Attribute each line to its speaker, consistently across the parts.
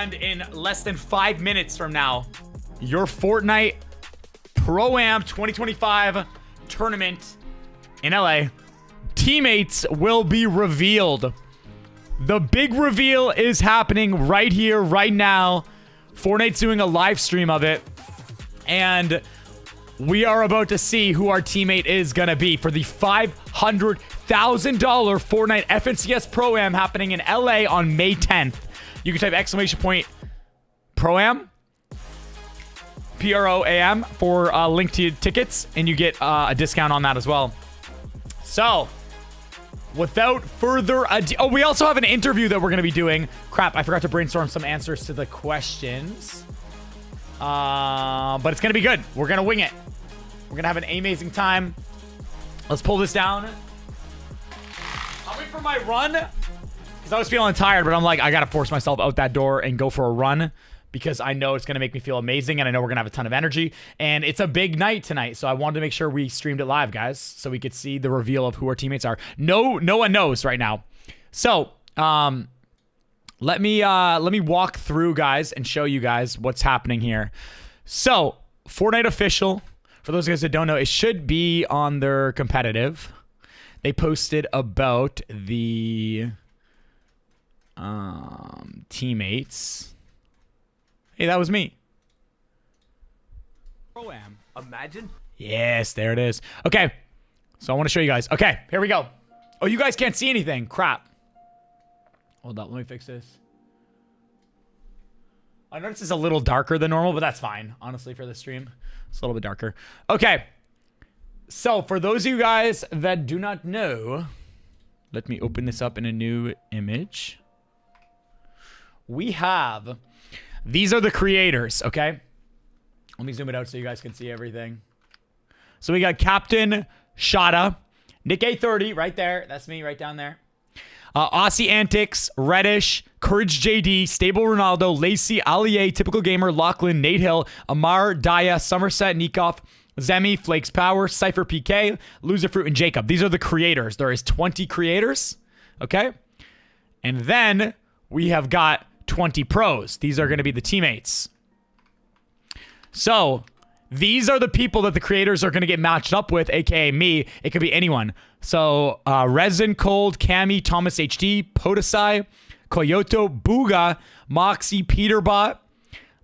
Speaker 1: And in less than 5 minutes from now, your Fortnite Pro-Am 2025 tournament in LA teammates will be revealed. The big reveal is happening right here, right now. Fortnite's doing a live stream of it. And we are about to see who our teammate is going to be for the $500,000 Fortnite FNCS Pro-Am happening in LA on May 10th. You can type !Pro-Am, P-R-O-A-M for link to tickets, and you get a discount on that as well. So, without further ado, oh, we also have an interview that we're going to be doing. Crap, I forgot to brainstorm some answers to the questions. But it's going to be good. We're going to wing it. We're going to have an amazing time. Let's pull this down. I'll wait for my run because I was feeling tired, but I'm like, I got to force myself out that door and go for a run because I know it's going to make me feel amazing and I know we're going to have a ton of energy. And it's a big night tonight, so I wanted to make sure we streamed it live, guys, so we could see the reveal of who our teammates are. No one knows right now. So, let me walk through, guys, and show you guys what's happening here. So, Fortnite official, for those guys that don't know, it should be on their competitive. They posted about the teammates. Hey, that was me. Pro-Am. Imagine. Yes, there it is. Okay, so I want to show you guys. Okay, here we go. Oh, you guys can't see anything. Crap. Hold up, let me fix this. I noticed it's a little darker than normal, but that's fine. Honestly, for the stream, it's a little bit darker. Okay. So, for those of you guys that do not know, let me open this up in a new image. We have... These are the creators, okay? Let me zoom it out so you guys can see everything. So we got Captain Shada, Nick A30 right there. That's me right down there. Aussie Antics, Reddish, Courage JD, Stable Ronaldo, Lacey, Allier, Typical Gamer, Lachlan, Nate Hill, Amar, Daya, Somerset, Nikoff, Zemi, Flakes Power, Cypher PK, Loser Fruit, and Jacob. These are the creators. There is 20 creators, okay? And then we have got 20 pros. These are going to be the teammates. So, these are the people that the creators are going to get matched up with, aka me. It could be anyone. So, Resin, Cold, Cami, Thomas HD, Podesai, Koyoto, Booga, Moxie, Peterbot,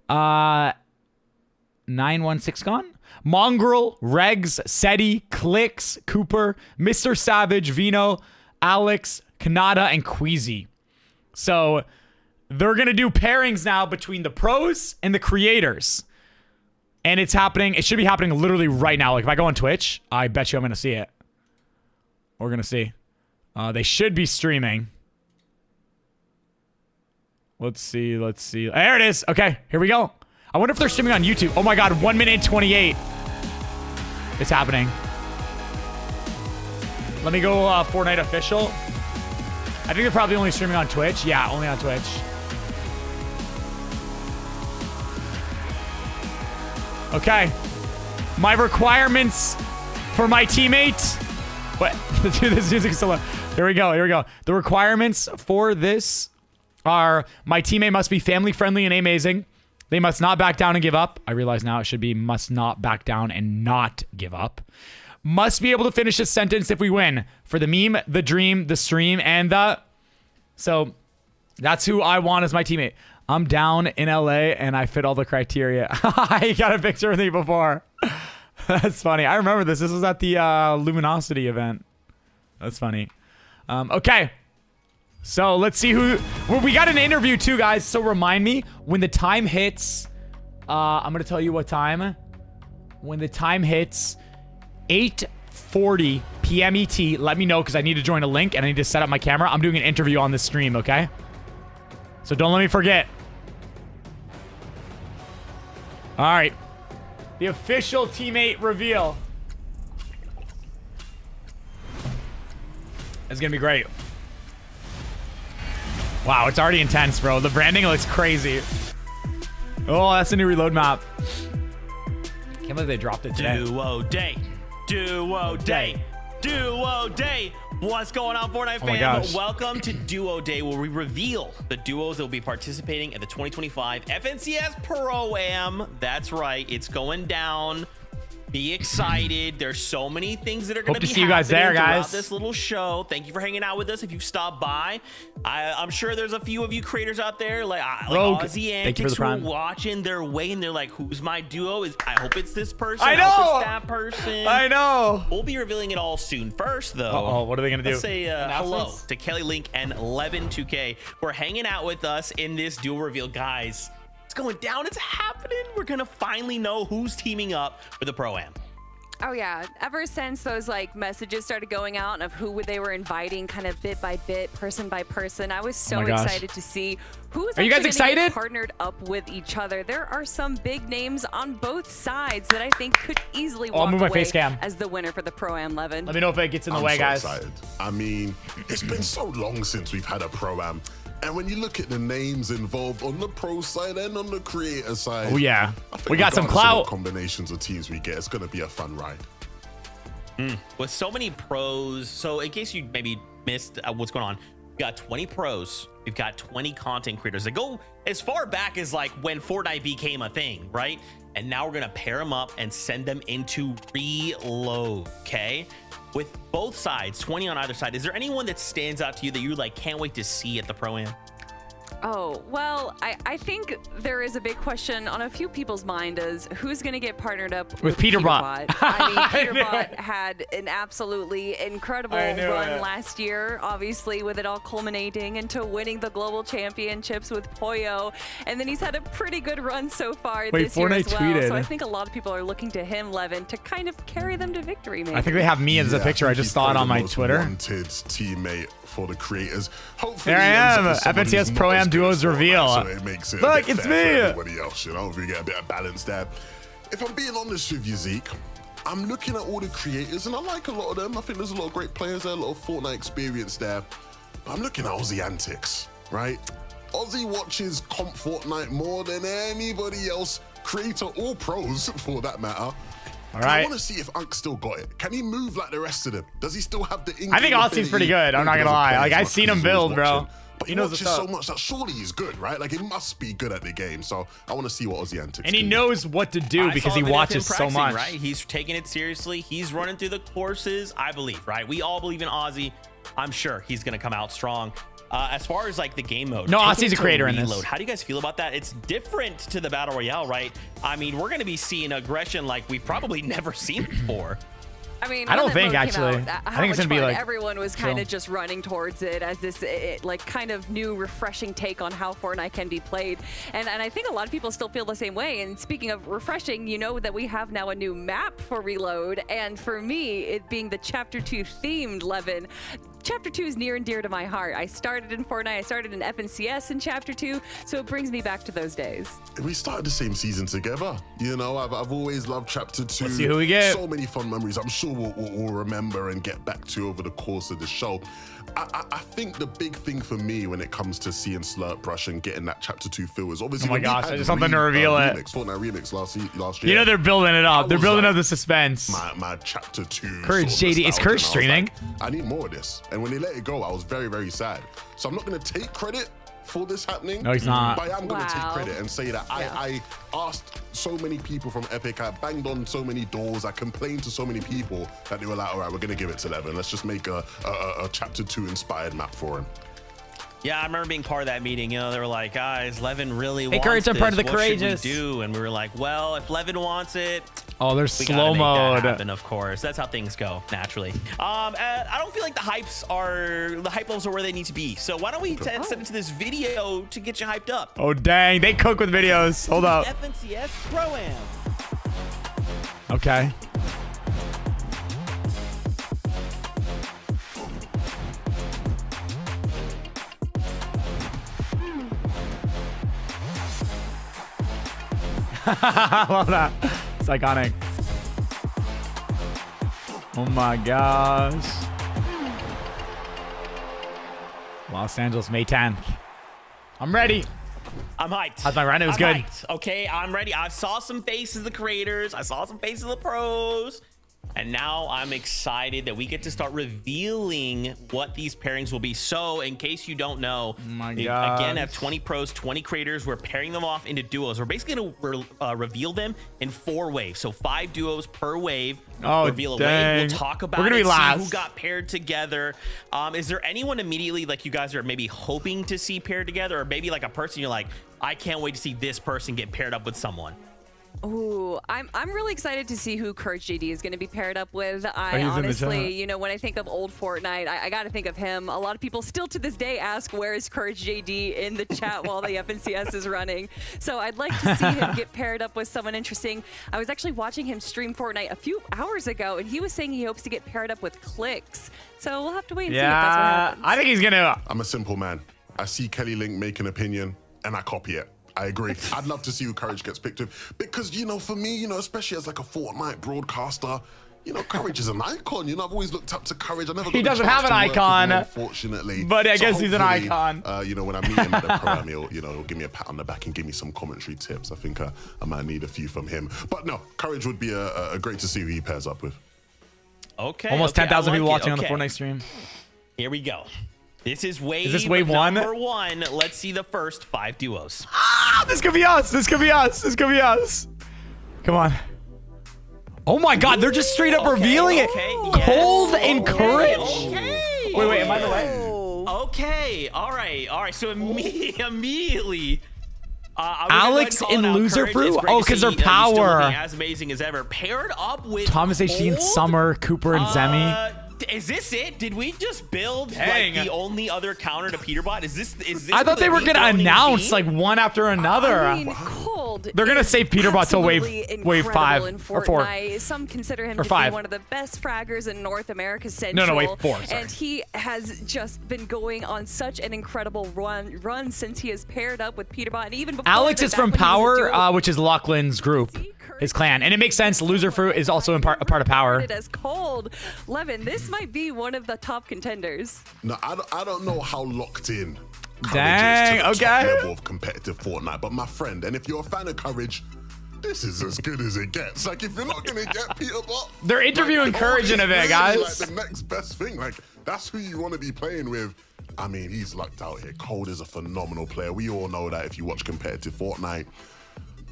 Speaker 1: 916 gone? Mongrel, Regs, Seti, Clicks, Cooper, Mr. Savage, Vino, Alex, Kanata, and Queasy. So, they're going to do pairings now between the pros and the creators. And it's happening. It should be happening literally right now. Like, if I go on Twitch, I bet you I'm going to see it. We're going to see. They should be streaming. Let's see. Let's see. There it is. Okay, here we go. I wonder if they're streaming on YouTube. Oh my God, 1 minute and 28. It's happening. Let me go Fortnite official. I think they're probably only streaming on Twitch. Yeah, only on Twitch. Okay. My requirements for my teammate. What? Dude, this music's so loud. Here we go. Here we go. The requirements for this are my teammate must be family friendly and amazing. They must not back down and give up. I realize now it should be must not back down and not give up. Must be able to finish a sentence if we win. For the meme, the dream, the stream, and the... So, that's who I want as my teammate. I'm down in LA and I fit all the criteria. I got a picture with me before. That's funny. I remember this. This was at the Luminosity event. That's funny. Okay. So let's see who... Well, we got an interview too, guys. So remind me when the time hits... I'm going to tell you what time. When the time hits 8:40 p.m. ET, let me know because I need to join a link and I need to set up my camera. I'm doing an interview on this stream, okay? So don't let me forget. All right. The official teammate reveal. It's going to be great. Wow, it's already intense, bro. The branding looks crazy. Oh, that's a new reload map. Can't believe they dropped it today.
Speaker 2: Duo day. Duo day. Duo day. What's going on, Fortnite fam? Welcome to Duo Day, where we reveal the duos that will be participating at the 2025 FNCS Pro-Am. That's right, it's going down. Be excited. There's so many things that are going to be
Speaker 1: see you guys there, guys.
Speaker 2: Throughout this little show. Thank you for hanging out with us. If you've stopped by, I'm sure there's a few of you creators out there like Aussie Antics who are watching their way and they're like, "Who's my duo? I hope it's this person.
Speaker 1: I know.
Speaker 2: I hope it's that person."
Speaker 1: I know.
Speaker 2: We'll be revealing it all soon. First, though,
Speaker 1: what are they gonna do?
Speaker 2: Let's say hello to Kelly Link and Levin2K for hanging out with us in this duo reveal, guys. It's going down. It's happening. We're gonna finally know who's teaming up for the Pro-Am.
Speaker 3: Oh yeah, ever since those like messages started going out of who they were inviting, kind of bit by bit, person by person, I was so excited to see who's
Speaker 1: you guys excited?
Speaker 3: Partnered up with each other. There are some big names on both sides that I think could easily walk away as the winner for the Pro-Am. Levin,
Speaker 1: let me know if it gets in the way, guys.
Speaker 4: Excited. I mean, it's been so long since we've had a Pro-Am. And when you look at the names involved on the pro side and on the creator side,
Speaker 1: we got some clout.
Speaker 4: Combinations of teams we get, it's going to be a fun ride.
Speaker 2: With so many pros, so in case you maybe missed what's going on, we've got 20 pros, we've got 20 content creators that go as far back as like when Fortnite became a thing, right? And now we're going to pair them up and send them into reload, okay? With both sides, 20 on either side, is there anyone that stands out to you that you like can't wait to see at the Pro-Am?
Speaker 3: Oh, well, I think there is a big question on a few people's mind is who's going to get partnered up with Peterbot. I mean, Peterbot had an absolutely incredible run last year, obviously, with it all culminating into winning the global championships with Poyo. And then he's had a pretty good run so far this year as well. So I think a lot of people are looking to him, Levin, to kind of carry them to victory, maybe.
Speaker 1: I think they have me as a picture. I just saw it on my Twitter.
Speaker 4: Wanted teammate for the creators. Hopefully
Speaker 1: there I am. FNCS Pro-Am Duos reveal.
Speaker 4: So it makes it
Speaker 1: look, it's me.
Speaker 4: Everybody else, you know, we get a bit of balance there. If I'm being honest with you, Zeke, I'm looking at all the creators and I like a lot of them. I think there's a lot of great players there, a lot of Fortnite experience there. But I'm looking at Aussie Antics, right? Aussie watches comp Fortnite more than anybody else, creator or pros for that matter.
Speaker 1: All right.
Speaker 4: I want to see if Unk still got it. Can he move like the rest of them? Does he still have the
Speaker 1: I think Aussie's pretty good. I'm not going to lie. Like, I've seen him build, bro.
Speaker 4: But he knows so much that surely he's good, right? Like, he must be good at the game. So I want to see what Aussie Antics
Speaker 1: and he knows what to do because he watches so much.
Speaker 2: Right? He's taking it seriously. He's running through the courses, I believe, right? We all believe in Aussie. I'm sure he's going to come out strong. As far as like the game mode,
Speaker 1: no, Aussie's a creator in this.
Speaker 2: How do you guys feel about that? It's different to the Battle Royale, right? I mean, we're going to be seeing aggression like we've probably never seen before.
Speaker 3: I mean,
Speaker 1: I don't think actually. I think it's gonna be like
Speaker 3: everyone was kind of just running towards it as this like kind of new, refreshing take on how Fortnite can be played, and I think a lot of people still feel the same way. And speaking of refreshing, you know that we have now a new map for Reload, and for me, it being the Chapter 2 themed, Levin. Chapter 2 is near and dear to my heart. I started in Fortnite, I started in FNCS in Chapter 2, so it brings me back to those days.
Speaker 4: We started the same season together. You know, I've always loved Chapter 2.
Speaker 1: Let's see who we get.
Speaker 4: So many fun memories I'm sure we'll remember and get back to over the course of the show. I think the big thing for me when it comes to seeing Slurp Rush and getting that Chapter 2 feel is obviously.
Speaker 1: Oh my gosh, I just something to reveal it.
Speaker 4: Fortnite Remix last year.
Speaker 1: You know they're building it up. They're building up the suspense.
Speaker 4: My Chapter 2.
Speaker 1: Courage JD. Is Courage streaming?
Speaker 4: I need more of this. And when they let it go, I was very, very sad. So I'm not going to take credit for this happening.
Speaker 1: No, he's not.
Speaker 4: But I am going to take credit and say that I asked so many people from Epic, I banged on so many doors, I complained to so many people that they were like, all right, we're going to give it to Levin. Let's just make a Chapter 2 inspired map for him.
Speaker 2: Yeah, I remember being part of that meeting. You know, they were like, guys, Levin really wants
Speaker 1: Courage,
Speaker 2: this.
Speaker 1: I'm part of the
Speaker 2: what
Speaker 1: courageous.
Speaker 2: Should we do? And we were like, well, if Levin wants it,
Speaker 1: oh, there's
Speaker 2: we
Speaker 1: slow mode.
Speaker 2: Make that happen, of course. That's how things go naturally. I don't feel like the hype levels are where they need to be. So why don't we step into this video to get you hyped up?
Speaker 1: Oh dang, they cook with videos. Hold up.
Speaker 2: FNCS Pro-Am.
Speaker 1: Okay. I love that. It's iconic. Oh my gosh. Los Angeles, May 10th. I'm ready.
Speaker 2: I'm hyped.
Speaker 1: How's my run? It was good.
Speaker 2: Hyped. Okay, I'm ready. I saw some faces of the creators. I saw some faces of the pros. And now I'm excited that we get to start revealing what these pairings will be. So in case you don't know, again, I have 20 pros, 20 creators. We're pairing them off into duos. We're basically going to reveal them in 4 waves. So 5 duos per wave. Reveal a wave. We'll talk about it, see who got paired together. Is there anyone immediately like you guys are maybe hoping to see paired together, or maybe like a person you're like, I can't wait to see this person get paired up with someone?
Speaker 3: Ooh, I'm really excited to see who Courage JD is going to be paired up with. I honestly, you know, when I think of old Fortnite, I got to think of him. A lot of people still to this day ask, where is Courage JD in the chat while the FNCS is running? So I'd like to see him get paired up with someone interesting. I was actually watching him stream Fortnite a few hours ago, and he was saying he hopes to get paired up with Clicks. So we'll have to wait and see if that's what happens.
Speaker 1: I think he's going to.
Speaker 4: I'm a simple man. I see Kelly Link make an opinion, and I copy it. I agree. I'd love to see who Courage gets picked with, because, you know, for me, you know, especially as like a Fortnite broadcaster, you know, Courage is an icon. You know, I've always looked up to Courage. I never.
Speaker 1: He doesn't have an icon,
Speaker 4: unfortunately.
Speaker 1: But I guess he's an icon.
Speaker 4: You know, when I meet him at the pram, he'll give me a pat on the back and give me some commentary tips. I think I might need a few from him. But no, Courage would be a great to see who he pairs up with.
Speaker 2: Okay.
Speaker 1: Almost 10,000 people watching on the Fortnite stream.
Speaker 2: Here we go. This is wave.
Speaker 1: Is this wave
Speaker 2: number 1? Let's see the first 5 duos.
Speaker 1: This could be us. This could be us. This could be us. Come on. Oh my God, they're just straight up revealing it. Cold and Courage. Wait, am I the way?
Speaker 2: Okay. All right. So immediately.
Speaker 1: Alex and Loser Fruit? Oh, because they're power.
Speaker 2: As amazing as ever. Paired up with
Speaker 1: Thomas HD and Summer, Cooper and Zemi.
Speaker 2: Is this it? Did we just build like the only other counter to Peterbot? Is this?
Speaker 1: I thought they were gonna announce like one after another.
Speaker 3: I mean, Cold.
Speaker 1: They're gonna save Peterbot till wave 5 or 4.
Speaker 3: Some consider him
Speaker 1: or
Speaker 3: to
Speaker 1: 5.
Speaker 3: be one of the best fraggers in North America Central.
Speaker 1: No, wave 4. Sorry.
Speaker 3: And he has just been going on such an incredible run since he has paired up with Peterbot, and even before
Speaker 1: Alex is from Power, which is Lachlan's group. His clan, and it makes sense. Loser Fruit is also a part of Power.
Speaker 3: As Cold, Levin, this might be one of the top contenders.
Speaker 4: No, I don't know how locked in
Speaker 1: Courage is
Speaker 4: to the top level of competitive Fortnite, but my friend, and if you're a fan of Courage, this is as good as it gets. Like, if you're not gonna get Peterbot,
Speaker 1: they're interviewing Courage in a bit, guys.
Speaker 4: Like the next best thing. Like, that's who you want to be playing with. I mean, he's lucked out here. Cold is a phenomenal player. We all know that if you watch competitive Fortnite.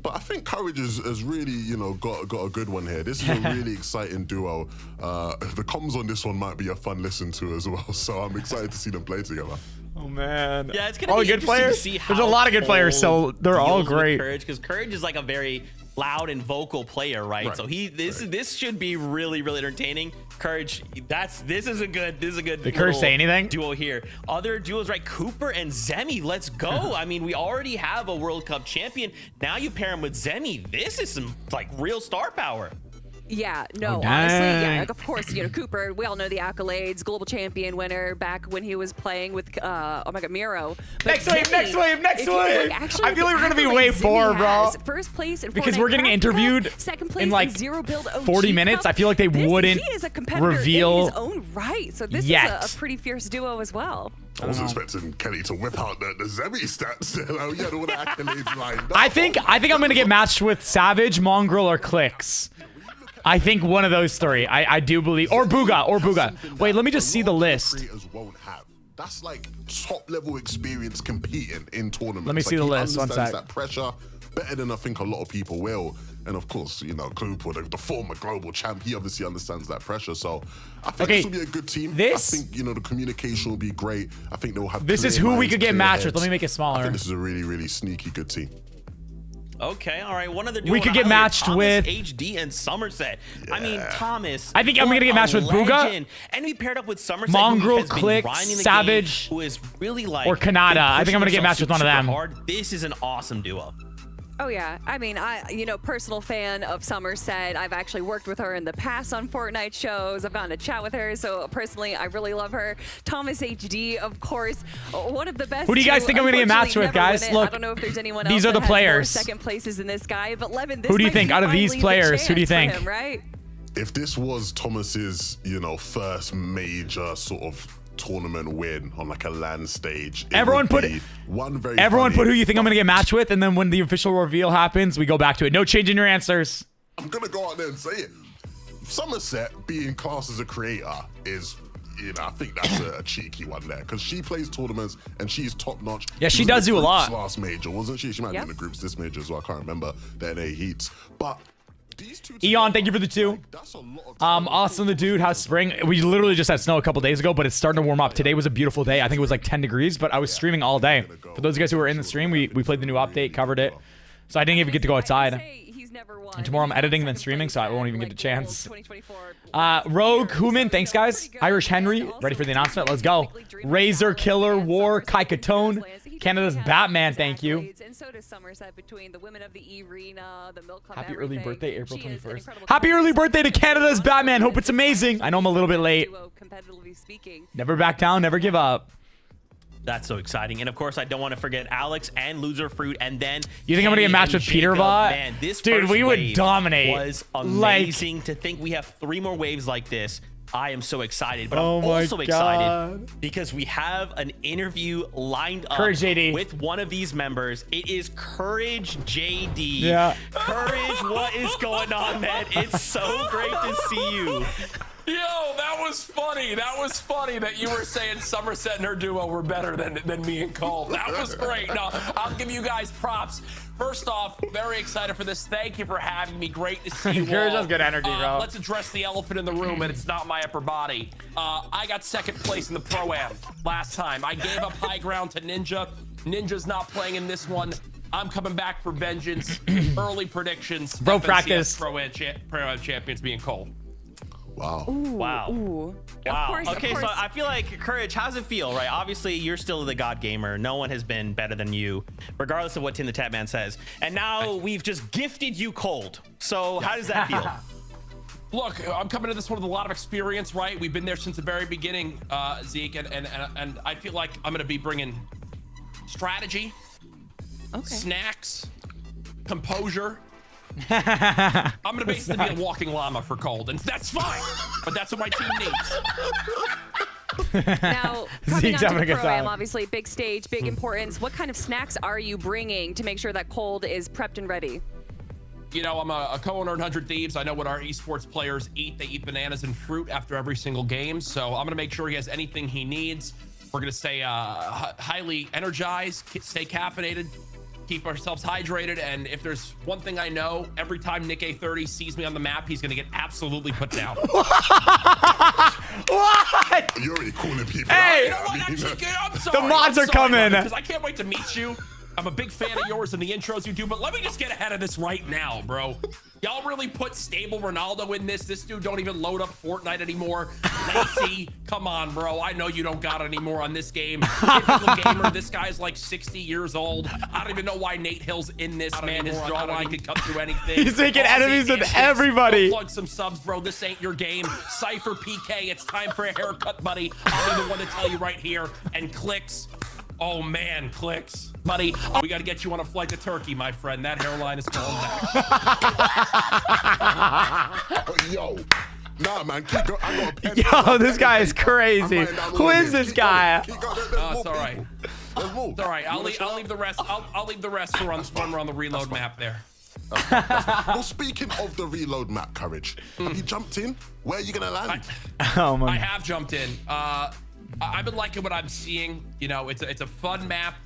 Speaker 4: But I think Courage has really, you know, got a good one here. This is a really exciting duo. The comms on this one might be a fun listen to as well. So I'm excited to see them play together.
Speaker 1: Oh man!
Speaker 2: Yeah, it's gonna
Speaker 1: all
Speaker 2: be
Speaker 1: good players.
Speaker 2: To see
Speaker 1: There's a lot of good players, so they're all great.
Speaker 2: Courage, because Courage is like a very loud and vocal player, right? So this should be really entertaining. Courage, this is a good
Speaker 1: Did Courage say anything?
Speaker 2: Duo here. Other duos, right? Cooper and Zemi, let's go. I mean, we already have a World Cup champion. Now you pair him with Zemi. This is some like real star power.
Speaker 3: Yeah, no, honestly, yeah, like, of course, you know, Cooper, we all know the accolades, global champion winner back when he was playing with, oh my God, Miro. But
Speaker 1: next wave.
Speaker 3: Actually,
Speaker 1: I feel like we're going to be wave 4, bro.
Speaker 3: First place in
Speaker 1: because
Speaker 3: Fortnite
Speaker 1: we're getting interviewed
Speaker 3: second place
Speaker 1: in like
Speaker 3: Zero Build OG
Speaker 1: 40 minutes.
Speaker 3: Cup.
Speaker 1: I feel like they wouldn't
Speaker 3: he is a competitor
Speaker 1: reveal
Speaker 3: in his own right. So this is a pretty fierce duo as well.
Speaker 4: I was expecting Kelly to whip out the Zemi stats there. Like, yeah, all the accolades lined up.
Speaker 1: I think I'm going to get matched with Savage, Mongrel, or Clicks. I think one of those 3. I do believe, or Booga. Wait, let me just see the list.
Speaker 4: Won't have. That's like top level experience competing in tournaments.
Speaker 1: Let me see the list. One sec.
Speaker 4: That pressure better than I think a lot of people will. And of course, you know, Cooper, the former global champ, he obviously understands that pressure. So I think this will be a good team. I think, you know, the communication will be great. I think they'll have.
Speaker 1: This is who we could get matched with. Let me make it smaller.
Speaker 4: I think this is a really sneaky good team.
Speaker 2: Okay, all right. One of the
Speaker 1: we could get matched with
Speaker 2: HD and Somerset. Yeah. I mean, Thomas.
Speaker 1: I think I'm gonna get matched with Booga.
Speaker 2: And we paired up with Somerset,
Speaker 1: Mongrel, Click, Savage,
Speaker 2: who is really like
Speaker 1: or Kanata. I think I'm gonna get matched with one of them.
Speaker 2: Hard. This is an awesome duo.
Speaker 3: Oh yeah, I mean, personal fan of Somerset. I've actually worked with her in the past on Fortnite shows. I've gotten to chat with her, so personally, I really love her. Thomas HD, of course, one of the best.
Speaker 1: Who do you guys think I'm gonna get matched with, guys? Look,
Speaker 3: I don't know if there's anyone
Speaker 1: these
Speaker 3: else
Speaker 1: are the players.
Speaker 3: Second places in this guy, but Levin, this
Speaker 1: who do you think out of these players? Who do you think?
Speaker 3: Him, right?
Speaker 4: If this was Thomas's, you know, first major sort of tournament win on like a land stage, everyone put
Speaker 1: who you think I'm gonna get matched with, and then when the official reveal happens, we go back to it. No change in your answers.
Speaker 4: I'm gonna go out there and say it. Somerset being classed as a creator is, you know, I think that's a cheeky one there, because she plays tournaments and she's top notch.
Speaker 1: Yeah, she does do a lot.
Speaker 4: Last major, wasn't she? She might be in the groups this major as well. I can't remember the NA heats, but.
Speaker 1: Eon, thank you for the 2. Austin the dude has spring. We literally just had snow a couple days ago, but it's starting to warm up. Today was a beautiful day. I think it was like 10 degrees, but I was streaming all day. For those of you guys who were in the stream, we played the new update, covered it. So I didn't even get to go outside. And tomorrow I'm editing and then streaming, so I won't even get a chance. Rogue, Human, thanks guys. Irish Henry, ready for the announcement? Let's go. Razor, Killer, War, Kai Katone, Canada's Batman, thank you. Happy early birthday, April 21st. Happy early birthday to Canada's Batman. Hope it's amazing. I know I'm a little bit late. Never back down, never give up.
Speaker 2: That's so exciting. And of course, I don't want to forget Alex and Loser Fruit. And then
Speaker 1: you think I'm gonna get a match with Peterbot?
Speaker 2: Man, this
Speaker 1: dude, we would dominate.
Speaker 2: Was amazing to think we have 3 more waves like this. I am so excited, but I'm also excited because we have an interview lined up with one of these members. It is Courage JD.
Speaker 1: Yeah.
Speaker 2: Courage, what is going on, man? It's so great to see you.
Speaker 5: Yo, that was funny. That was funny that you were saying Somerset and her duo were better than me and Cole. That was great. No, I'll give you guys props. First off, very excited for this. Thank you for having me. Great to see you all.
Speaker 1: Courage has good energy, bro.
Speaker 5: Let's address the elephant in the room, and it's not my upper body. I got 2nd place in the Pro-Am last time. I gave up high ground to Ninja. Ninja's not playing in this one. I'm coming back for vengeance. Early predictions.
Speaker 1: Bro, practice.
Speaker 5: Pro-Am champions being Cole.
Speaker 4: Wow.
Speaker 3: Ooh,
Speaker 2: wow.
Speaker 3: Ooh.
Speaker 2: Wow.
Speaker 3: Of course,
Speaker 2: okay, so I feel like, Courage, how's it feel, right? Obviously, you're still the God Gamer. No one has been better than you, regardless of what Tim the Tatman says. And now we've just gifted you cold. So how does that feel?
Speaker 5: Look, I'm coming to this one with a lot of experience, right? We've been there since the very beginning, Zeke, and I feel like I'm going to be bringing strategy, snacks, composure. I'm gonna basically be a walking llama for Cold, and that's fine. But that's what my team needs.
Speaker 3: Now, coming on to the Pro-Am, obviously, big stage, big importance. What kind of snacks are you bringing to make sure that Cold is prepped and ready?
Speaker 5: You know, I'm a co-owner in 100 Thieves. I know what our esports players eat. They eat bananas and fruit after every single game. So I'm gonna make sure he has anything he needs. We're gonna stay highly energized, stay caffeinated, keep ourselves hydrated, and if there's one thing I know, every time Nick A30 sees me on the map, he's gonna get absolutely put down.
Speaker 1: What?
Speaker 4: You're already calling people.
Speaker 1: Hey,
Speaker 5: you know what? Actually, I'm sorry.
Speaker 1: The mods are coming.
Speaker 5: Because I can't wait to meet you. I'm a big fan of yours and the intros you do, but let me just get ahead of this right now, bro. Y'all really put stable Ronaldo in this. This dude don't even load up Fortnite anymore. Lacey, come on, bro. I know you don't got it anymore on this game. Typical gamer. This guy's like 60 years old. I don't even know why Nate Hill's in this, man. His jawline can cut through anything.
Speaker 1: He's making enemies with everybody.
Speaker 5: Plug some subs, bro. This ain't your game. Cypher PK, it's time for a haircut, buddy. I'll be the one to tell you right here. And Clicks. Oh man, Clicks. Buddy, we got to get you on a flight to Turkey, my friend. That hairline is falling back.
Speaker 4: Yo, nah, man. Keep going. I got a pen.
Speaker 1: Yo, this guy is crazy. Who is this guy?
Speaker 5: It's all right. It's all right. I'll leave the rest. I'll leave the rest for when we're on the reload map there.
Speaker 4: Well, speaking of the reload map, Courage, have you jumped in? Where are you gonna land?
Speaker 5: I have jumped in. I've been liking what I'm seeing. You know, it's a fun map.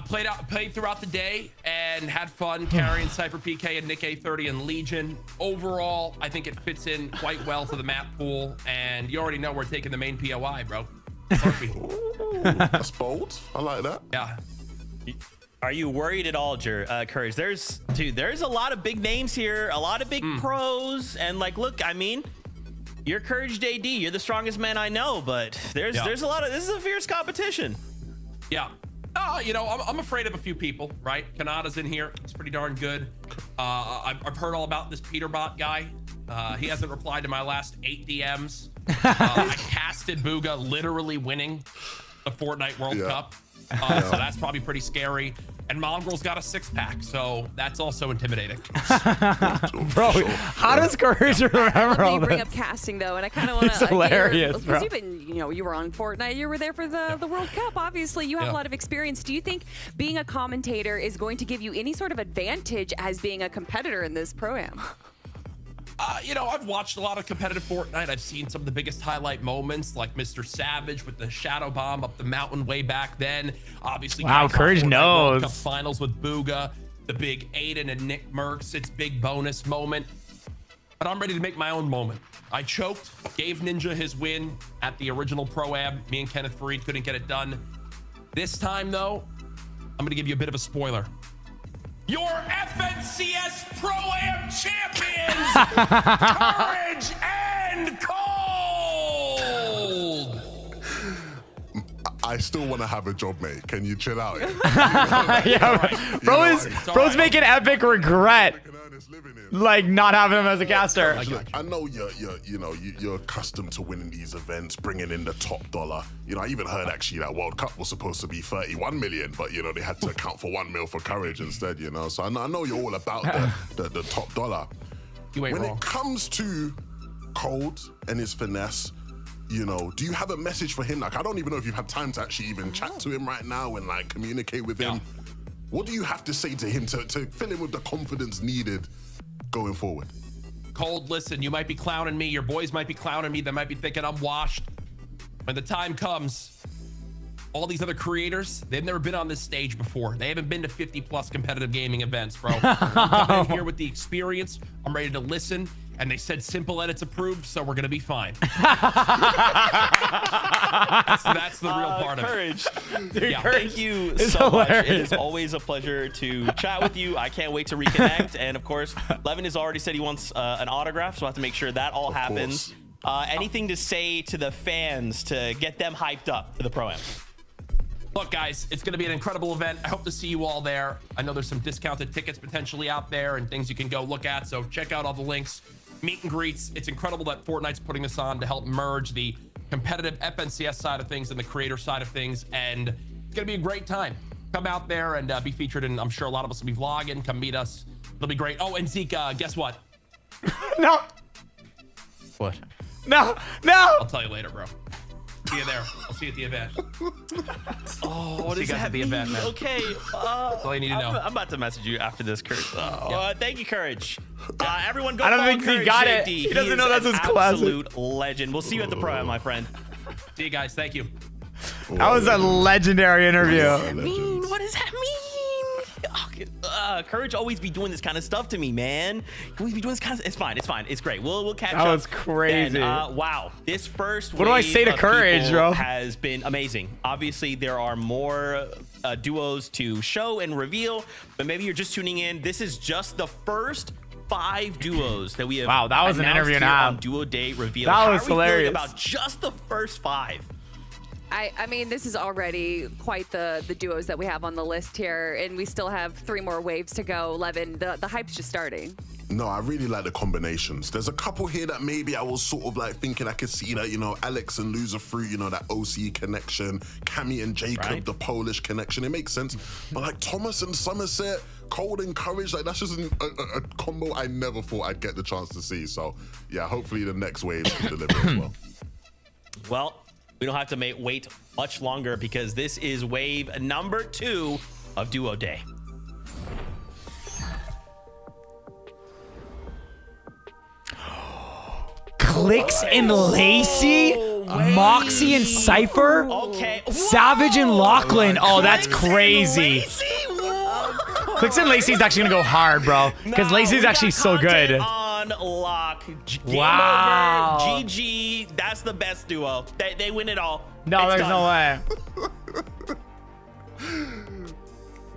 Speaker 5: Played throughout the day and had fun carrying Cypher PK and Nick A30 and Legion. Overall, I think it fits in quite well to the map pool. And you already know we're taking the main POI, bro.
Speaker 4: Ooh, that's bold. I like that.
Speaker 5: Yeah.
Speaker 2: Are you worried at all, Courage? There's a lot of big names here, a lot of big pros, and like, look, I mean, you're Courage JD. You're the strongest man I know, but there's a lot of, this is a fierce competition.
Speaker 5: Yeah. You know, I'm afraid of a few people, right? Kanada's in here. It's pretty darn good. I've heard all about this Peterbot guy. He hasn't replied to my last 8 DMs. I casted Booga literally winning the Fortnite World Cup. So that's probably pretty scary. And Mongrel's got a 6-pack, so that's also intimidating.
Speaker 1: Bro, how does Courage remember all
Speaker 3: You
Speaker 1: this?
Speaker 3: bring up casting though, and I kind of want to.
Speaker 1: It's hilarious, bro.
Speaker 3: You've been, you were on Fortnite. You were there for the World Cup. Obviously, you have a lot of experience. Do you think being a commentator is going to give you any sort of advantage as being a competitor in this pro-am?
Speaker 5: You know, I've watched a lot of competitive Fortnite. I've seen some of the biggest highlight moments, like Mr. Savage with the shadow bomb up the mountain way back then. Obviously,
Speaker 1: wow, Courage knows.
Speaker 5: World Cup finals with Booga, the big Aiden and Nick Merckx, its big bonus moment. But I'm ready to make my own moment. I choked, gave Ninja his win at the original Pro-Am. Me and Kenneth Fareed couldn't get it done. This time, though, I'm going to give you a bit of a spoiler. Your FNCS Pro-Am champions, Courage and Cold.
Speaker 4: I still want to have a job, mate. Can you chill out?
Speaker 1: Yeah, bro's making Epic regret like not having him as a caster.
Speaker 4: I know you're accustomed to winning these events, bringing in the top dollar. You know, I even heard actually that World Cup was supposed to be 31 million, but you know they had to account for 1 mil for Courage instead. You know, so I know you're all about the top dollar. When it comes to Cold and his finesse, you know, do you have a message for him? Like, I don't even know if you've had time to actually even chat to him right now and like communicate with him. What do you have to say to him to fill him with the confidence needed going forward?
Speaker 5: Cold, listen, you might be clowning me. Your boys might be clowning me. They might be thinking I'm washed. When the time comes, all these other creators, they've never been on this stage before. They haven't been to 50+ competitive gaming events, bro. I'm coming in here with the experience. I'm ready to listen. And they said simple edits approved, so we're gonna be fine. that's the real part
Speaker 2: Courage.
Speaker 5: of it.
Speaker 2: Dude,
Speaker 5: Yeah.
Speaker 2: Thank you so much. It is always a pleasure to chat with you. I can't wait to reconnect. And of course, Levin has already said he wants an autograph, so I have to make sure that all happens. Anything to say to the fans to get them hyped up for the Pro-Am?
Speaker 5: Look, guys, it's going to be an incredible event. I hope to see you all there. I know there's some discounted tickets potentially out there and things you can go look at, so check out all the links. Meet and greets. It's incredible that Fortnite's putting this on to help merge the competitive FNCS side of things and the creator side of things, and it's going to be a great time. Come out there and be featured, and I'm sure a lot of us will be vlogging. Come meet us. It'll be great. Oh, and Zeke, guess what?
Speaker 1: No.
Speaker 2: What?
Speaker 1: No.
Speaker 5: I'll tell you later, bro. See you there. I'll see you at the event.
Speaker 2: Oh, what
Speaker 5: See you
Speaker 2: does
Speaker 5: guys
Speaker 2: that
Speaker 5: at the
Speaker 2: mean?
Speaker 5: event, man.
Speaker 2: Okay.
Speaker 5: That's all you need to know.
Speaker 2: I'm about to message you after this, Courage. Thank you, Courage. Everyone go
Speaker 1: I don't
Speaker 2: follow
Speaker 1: think
Speaker 2: Courage
Speaker 1: he got it.
Speaker 2: JD.
Speaker 1: He doesn't know
Speaker 2: is
Speaker 1: that's his
Speaker 2: an
Speaker 1: classic.
Speaker 2: absolute legend. We'll see you at the Pro-Am, my friend.
Speaker 5: See you guys. Thank you.
Speaker 1: That was a legendary interview.
Speaker 2: What does that mean? Courage always be doing this kind of stuff to me, man. Always be doing this kind of. It's fine. It's great. We'll catch up.
Speaker 1: That was crazy.
Speaker 2: And, wow, this first.
Speaker 1: What do I say to Courage, bro?
Speaker 2: Has been amazing. Obviously, there are more duos to show and reveal, but maybe you're just tuning in. This is just the first 5 duos that we have.
Speaker 1: Wow, that was an interview and a
Speaker 2: on
Speaker 1: half.
Speaker 2: Duo Day reveal.
Speaker 1: That was
Speaker 2: How are we feeling
Speaker 1: hilarious.
Speaker 2: about just the first 5?
Speaker 3: I mean, this is already quite the duos that we have on the list here, and we still have 3 more waves to go. Levin, the hype's just starting.
Speaker 4: No, I really like the combinations. There's a couple here that maybe I was sort of like thinking I could see that, you know, Alex and Loser Fruit, you know, that OC connection, Cammy and Jacob, the Polish connection. It makes sense. But like Thomas and Somerset, Cold and Courage, like that's just a combo I never thought I'd get the chance to see. So yeah, hopefully the next wave can deliver as well.
Speaker 2: Well, we don't have to wait much longer because this is wave number 2 of Duo Day.
Speaker 1: Clicks and Lacey, Moxie and Cypher,
Speaker 2: Okay.
Speaker 1: Savage and Lachlan. Oh, that's
Speaker 2: Clicks and
Speaker 1: crazy. Clicks and Lacey's actually gonna go hard, bro, because Lacey's actually so good.
Speaker 2: On lock. Game
Speaker 1: Wow.
Speaker 2: over. GG. That's the best duo. They win it all.
Speaker 1: No,
Speaker 2: It's
Speaker 1: there's
Speaker 2: done.
Speaker 1: no way.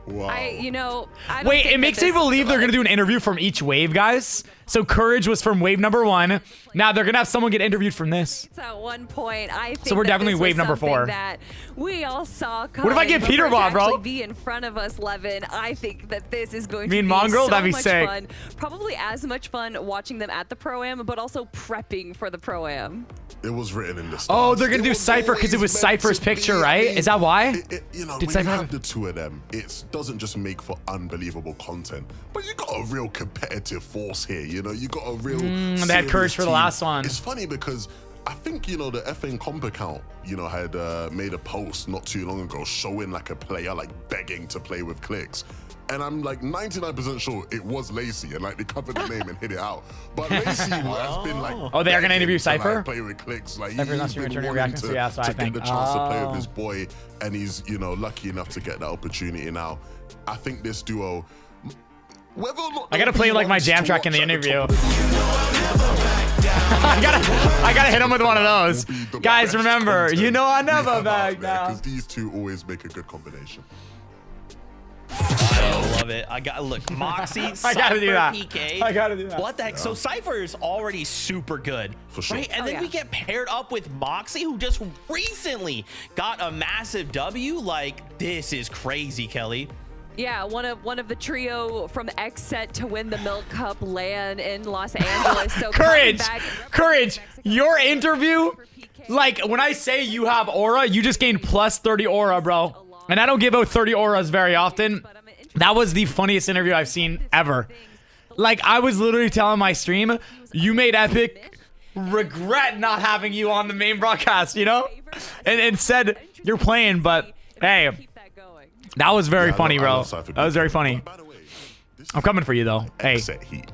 Speaker 4: Wow.
Speaker 3: I don't
Speaker 1: Wait,
Speaker 3: think
Speaker 1: it makes
Speaker 3: that
Speaker 1: me
Speaker 3: this-
Speaker 1: believe they're gonna do an interview from each wave, guys. So Courage was from wave number 1. Now they're gonna have someone get interviewed from this.
Speaker 3: At one point, I think
Speaker 1: So we're
Speaker 3: that
Speaker 1: definitely
Speaker 3: this
Speaker 1: wave
Speaker 3: was
Speaker 1: number 4.
Speaker 3: something that we all saw coming.
Speaker 1: What if I get
Speaker 3: but
Speaker 1: Peter
Speaker 3: for it to
Speaker 1: Bob, bro?
Speaker 3: actually be in front of us, Levin. I think that this is going
Speaker 1: Me
Speaker 3: to
Speaker 1: and
Speaker 3: be
Speaker 1: Mongrel?
Speaker 3: so
Speaker 1: That'd be
Speaker 3: much
Speaker 1: sick.
Speaker 3: fun. Probably as much fun watching them at the Pro-Am, but also prepping for the Pro-Am.
Speaker 4: It was written in the stars.
Speaker 1: Oh, they're gonna
Speaker 4: It
Speaker 1: do
Speaker 4: was
Speaker 1: Cypher because it was
Speaker 4: always meant
Speaker 1: Cypher's
Speaker 4: to
Speaker 1: picture,
Speaker 4: be.
Speaker 1: right? Is that why?
Speaker 4: You know,
Speaker 1: Did
Speaker 4: when
Speaker 1: Cypher
Speaker 4: you
Speaker 1: have
Speaker 4: have the 2 of them, it doesn't just make for unbelievable content, but you got a real competitive force here. You know, you got a real.
Speaker 1: They had Courage
Speaker 4: serious
Speaker 1: for the
Speaker 4: team.
Speaker 1: last one.
Speaker 4: It's funny because I think, you know, the FN Comp account, you know, had made a post not too long ago showing like a player like begging to play with Clicks. And I'm like 99% sure it was Lacey, and like they covered the name and hit it out. But Lacey has been like,
Speaker 1: oh, they are gonna interview Cypher.
Speaker 4: Like, play with clicks, like
Speaker 1: Cypher's not
Speaker 4: he's been
Speaker 1: returning
Speaker 4: wanting
Speaker 1: reactions,
Speaker 4: to,
Speaker 1: yeah, so I
Speaker 4: to get
Speaker 1: think.
Speaker 4: the chance to play with this boy, and he's lucky enough to get that opportunity now. I think this duo. Whether or not
Speaker 1: I gotta play like my jam track in the interview. I gotta hit him with one of those. Guys, remember, you know I never back down.
Speaker 4: Because these two always make a good combination.
Speaker 2: I love it. Look, Moxie,
Speaker 1: I gotta do that.
Speaker 2: PK.
Speaker 1: I gotta do that.
Speaker 2: What the heck? So Cypher is already super good,
Speaker 4: For sure.
Speaker 2: right? And then we get paired up with Moxie, who just recently got a massive W. Like, this is crazy, Kelly.
Speaker 3: Yeah, one of the trio from X set to win the Milk Cup LAN in Los Angeles. So
Speaker 1: courage. Your interview, like when I say you have aura, you just gained plus 30 aura, bro. And I don't give out 30 auras very often. That was the funniest interview I've seen ever. Like I was literally telling my stream, you made Epic regret not having you on the main broadcast, you know? And said you're playing, but hey. That was very funny, bro. That was very funny. I'm coming for you, though. Hey,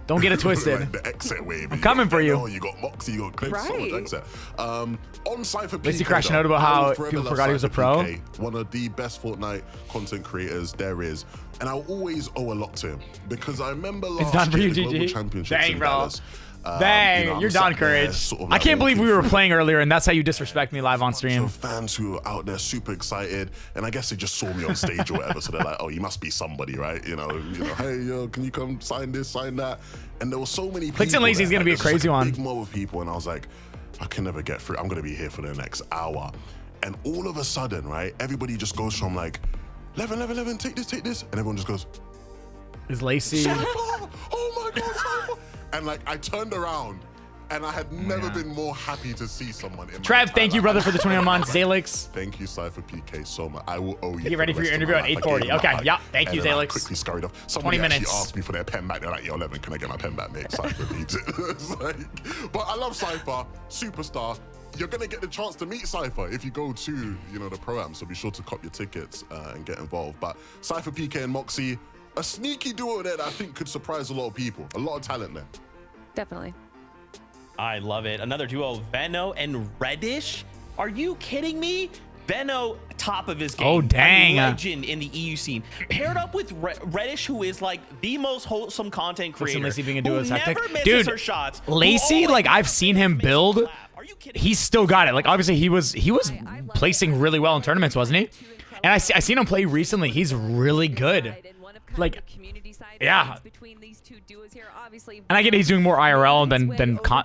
Speaker 1: don't get it twisted.
Speaker 4: Like the exit wave.
Speaker 1: I'm coming for you.
Speaker 4: You got Moxie, you got Clips, so much exit. On Cypher PK,
Speaker 1: Lacey crashing out about how people forgot he was a pro.
Speaker 4: PK, one of the best Fortnite content creators there is. And I'll always owe a lot to him. Because I remember last year, the Global Championships in Dallas.
Speaker 1: Dang, you're done, Courage.
Speaker 4: Sort of
Speaker 1: I
Speaker 4: like
Speaker 1: can't believe we were
Speaker 4: through.
Speaker 1: playing earlier, and that's how you disrespect me live on stream.
Speaker 4: So fans who are out there super excited, and I guess they just saw me on stage or whatever, so they're like, "Oh, you must be somebody, right?" Hey, yo, can you come sign this, sign that? And there were so many people.
Speaker 1: Clicks and Lazy's gonna be a crazy one.
Speaker 4: Big mob of people, and I was like, I can never get through. I'm gonna be here for the next hour, and all of a sudden, right, everybody just goes from like, 11, take this, and everyone just goes,
Speaker 1: Is Lacey?
Speaker 4: Cypher! Oh my God, Cypher! And like, I turned around. And I had never been more happy to see someone in my
Speaker 1: Trev, thank you, brother, for the 21 months. Zalix.
Speaker 4: Thank you, Cypher PK, so much. I will owe you.
Speaker 1: Get ready for your interview at 8:40. Okay, yeah. Thank you, Zalix.
Speaker 4: Quickly scurried off.
Speaker 1: 20 minutes.
Speaker 4: Actually asked me for their pen back. They're like, yo, 11, can I get my pen back, mate? Cypher needs it. But I love Cypher, superstar. You're gonna get the chance to meet Cypher if you go to, the pro-am. So be sure to cop your tickets and get involved. But Cypher PK and Moxie, a sneaky duo there that I think could surprise a lot of people. A lot of talent there.
Speaker 3: Definitely.
Speaker 2: I love it. Another duo, Veno and Reddish. Are you kidding me? Veno, top of his game.
Speaker 1: Oh, dang.
Speaker 2: A legend in the EU scene. Paired up with Reddish, who is like the most wholesome content creator.
Speaker 1: Lacey being a duo is hectic.
Speaker 2: Never misses
Speaker 1: Dude,
Speaker 2: her shots.
Speaker 1: Lacey, like I've seen him build.
Speaker 2: Are you kidding?
Speaker 1: He's still got it. Like obviously he was placing really well in tournaments, wasn't he? And I seen him play recently. He's really good. Like, yeah. And I get he's doing more IRL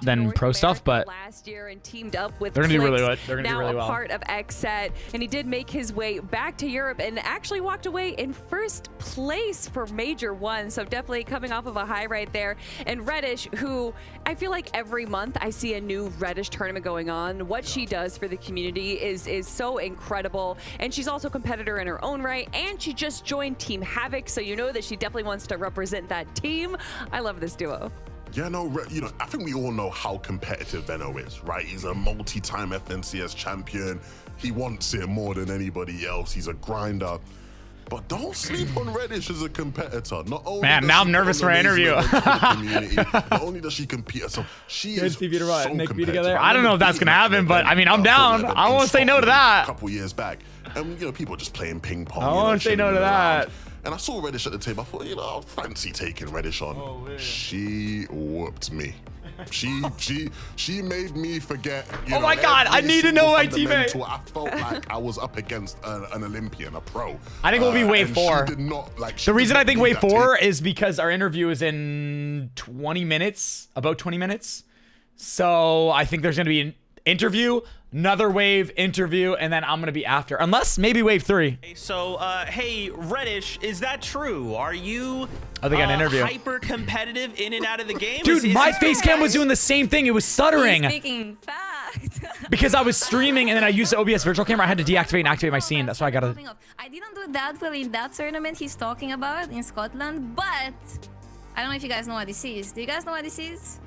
Speaker 1: than pro stuff, but
Speaker 3: last year and teamed up with
Speaker 1: they're gonna do really good. They're gonna do really well.
Speaker 3: Now a part of XSET, and he did make his way back to Europe and actually walked away in first place for Major 1. So definitely coming off of a high right there. And Reddish, who I feel like every month I see a new Reddish tournament going on. What she does for the community is so incredible, and she's also a competitor in her own right. And she just joined Team Havoc, so you know that she definitely wants to represent that team. I love this duo.
Speaker 4: Yeah, no, I think we all know how competitive Veno is, right? He's a multi-time FNCS champion. He wants it more than anybody else. He's a grinder. But don't sleep on Reddish as a competitor. Not only
Speaker 1: now I'm nervous for our interview.
Speaker 4: Not only does she compete herself, she is so competitive.
Speaker 1: I don't know if that's gonna happen, but I mean, I'm down. I won't say no to that.
Speaker 4: A couple years back, and people just playing ping pong.
Speaker 1: I won't say no to that.
Speaker 4: And I saw Reddish at the table. I thought, I fancy taking Reddish on. Oh, she whooped me. She made me forget.
Speaker 1: Oh my God! I need to know my teammate.
Speaker 4: I felt like I was up against an Olympian, a pro.
Speaker 1: I think we'll be wave 4.
Speaker 4: Did not,
Speaker 1: the reason I think wave 4 is because our interview is in 20 minutes, about 20 minutes. So I think there's gonna be an interview, another wave interview, and then I'm gonna be after, unless maybe wave 3.
Speaker 2: So, hey, Reddish, is that true? Are you
Speaker 1: I think an interview.
Speaker 2: Hyper competitive in and out of the game?
Speaker 1: Dude, my face cam was doing the same thing. It was stuttering.
Speaker 6: Speaking fact.
Speaker 1: Because I was streaming and then I used the OBS virtual camera. I had to deactivate and activate my scene. That's why I gotta.
Speaker 6: I didn't do that well in that tournament he's talking about in Scotland, but I don't know if you guys know what this is. Do you guys know what this is?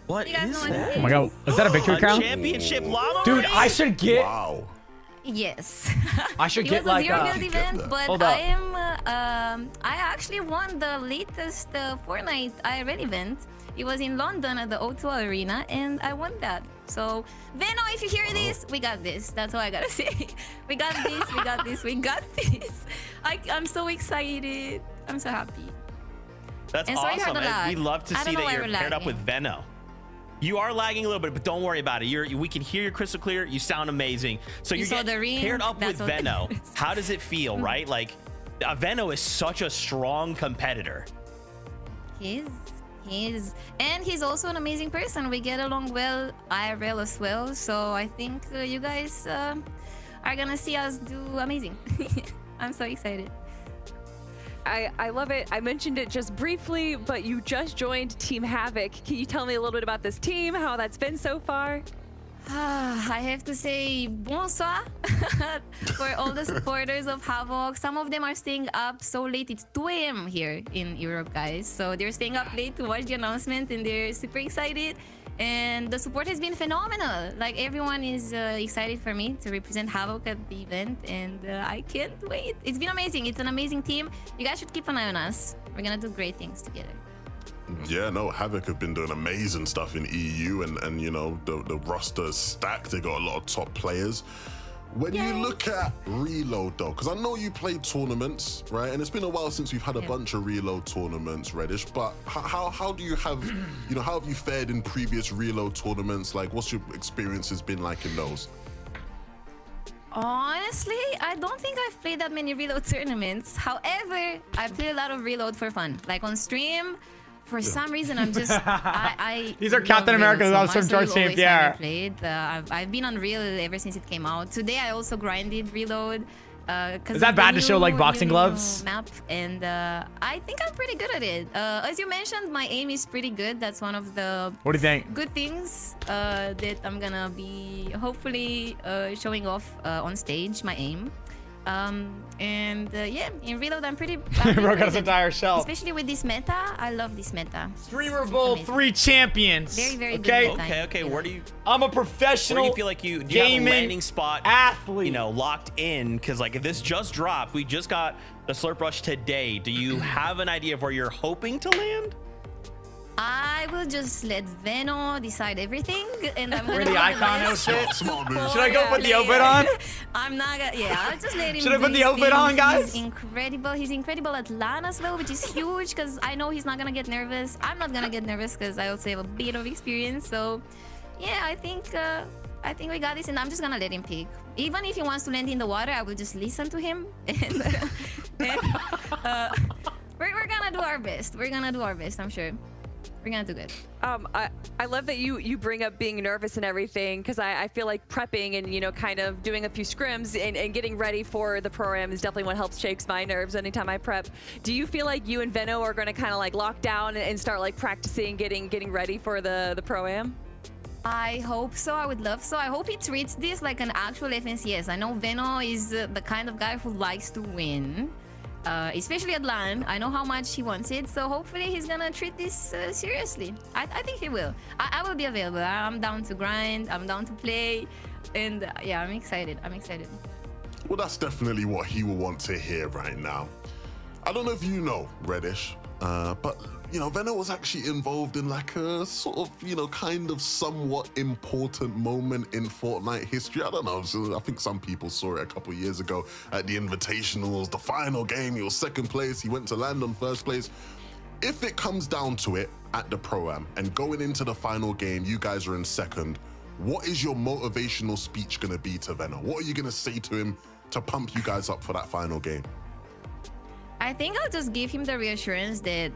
Speaker 2: What is that?
Speaker 1: Oh my God, is that a victory crown?
Speaker 2: Championship llama?
Speaker 1: Dude, I should get.
Speaker 4: Wow.
Speaker 6: Yes.
Speaker 1: I should
Speaker 6: it
Speaker 1: get
Speaker 6: was a
Speaker 1: like.
Speaker 6: zero build event, but
Speaker 1: hold up.
Speaker 6: I actually won the latest Fortnite IRL event. It was in London at the O2 Arena, and I won that. So, Veno, if you hear this, we got this. That's all I gotta say. We got this, we got this, we got this. I'm so excited. I'm so happy.
Speaker 2: That's awesome. And we love to see that you're paired up with Veno. You are lagging a little bit, but don't worry about it. We can hear you crystal clear. You sound amazing. So you're getting paired up with Veno. How does it feel, right? Like, Veno is such a strong competitor.
Speaker 6: And he's also an amazing person. We get along well IRL as well. So I think you guys are gonna see us do amazing. I'm so excited.
Speaker 3: I love it. I mentioned it just briefly, but you just joined Team Havoc. Can you tell me a little bit about this team, how that's been so far?
Speaker 6: I have to say bonsoir for all the supporters of Havoc. Some of them are staying up so late. It's 2 a.m. here in Europe, guys. So they're staying up late to watch the announcement, and they're super excited. And the support has been phenomenal. Like, everyone is excited for me to represent Havoc at the event, and I can't wait. It's been amazing. It's an amazing team. You guys should keep an eye on us. We're gonna do great things together.
Speaker 4: Yeah, no, Havoc have been doing amazing stuff in EU, and you know, the roster is stacked. They got a lot of top players. When you look at Reload, though, because I know you played tournaments, right? And it's been a while since we've had a bunch of Reload tournaments, Reddish. But how do you have, you know, how have you fared in previous Reload tournaments? Like, what's your experiences been like in those?
Speaker 6: Honestly, I don't think I've played that many Reload tournaments. However, I play a lot of Reload for fun, like on stream. For some reason, I'm just
Speaker 1: These are Captain America's awesome George St. Pierre.
Speaker 6: I've been on Real ever since it came out. Today, I also grinded Reload.
Speaker 1: Is that bad to show like boxing gloves?
Speaker 6: Map, and I think I'm pretty good at it. As you mentioned, my aim is pretty good. That's one of the
Speaker 1: what do you think?
Speaker 6: Good things that I'm gonna be hopefully showing off on stage. My aim. Yeah, in Reload, I'm pretty
Speaker 1: broke out his entire shelf.
Speaker 6: Especially with this meta, I love this meta.
Speaker 1: Streamer Bowl 3 champions.
Speaker 6: Very good.
Speaker 2: Okay. Where do you?
Speaker 1: I'm a professional.
Speaker 2: Where do you feel like do you have a landing spot?
Speaker 1: Athlete.
Speaker 2: You know, locked in, because like if this just dropped, we just got the Slurp Rush today. Do you have an idea of where you're hoping to land?
Speaker 6: I will just let Veno decide everything, and I'm gonna
Speaker 1: the icon outfit.
Speaker 4: Should
Speaker 1: I go put the outfit on?
Speaker 6: I'm not gonna. Yeah, I'll just let him.
Speaker 1: Should I put the outfit on, guys?
Speaker 6: He's incredible. He's incredible at LAN as well, which is huge because I know he's not gonna get nervous. I'm not gonna get nervous because I also have a bit of experience. So, yeah, I think we got this, and I'm just gonna let him pick. Even if he wants to land in the water, I will just listen to him, and we're gonna do our best. We're gonna do our best. I'm sure. We're gonna do good.
Speaker 3: I love that you bring up being nervous and everything, because I feel like prepping and, you know, kind of doing a few scrims and getting ready for the pro-am is definitely what helps shakes my nerves anytime I prep. Do you feel like you and Veno are going to kind of like lock down and start like practicing, getting ready for the pro-am?
Speaker 6: I hope so. I would love so. I hope he treats this like an actual FNCS. I know Veno is the kind of guy who likes to win. Especially at LAN. I know how much he wants it, so hopefully he's gonna treat this seriously. I think he will. I will be available. I'm down to grind. I'm down to play, and yeah, I'm excited.
Speaker 4: Well, that's definitely what he will want to hear right now. I don't know if you know, Reddish, but you know, Veno was actually involved in like a sort of, you know, kind of somewhat important moment in Fortnite history. I don't know, I think some people saw it a couple years ago at the Invitationals, the final game. He was second place, he went to land on first place. If it comes down to it at the Pro-Am and going into the final game, you guys are in second, what is your motivational speech gonna be to Veno? What are you gonna say to him to pump you guys up for that final game?
Speaker 6: I think I'll just give him the reassurance that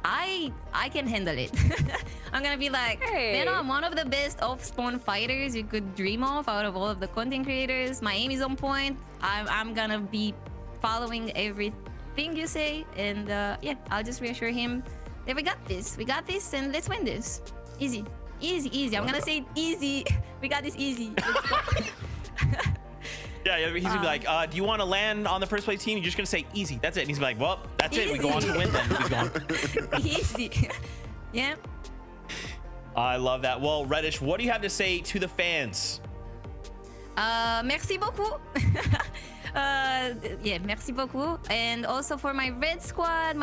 Speaker 6: I can handle it. I'm gonna be like, hey, Veno, I'm one of the best off-spawn fighters you could dream of out of all of the content creators. My aim is on point. I'm gonna be following everything you say, and yeah, I'll just reassure him that we got this, and let's win this. Easy. I'm gonna say easy. We got this easy. Let's go.
Speaker 2: Yeah, he's gonna be like, do you want to land on the first place team? You're just gonna say easy. That's it. And he's like, well, that's easy. It. We go on to win then. He's gone.
Speaker 6: Easy. Yeah.
Speaker 2: I love that. Well, Reddish, what do you have to say to the fans?
Speaker 6: Merci beaucoup. Yeah, merci beaucoup. And also for my red squad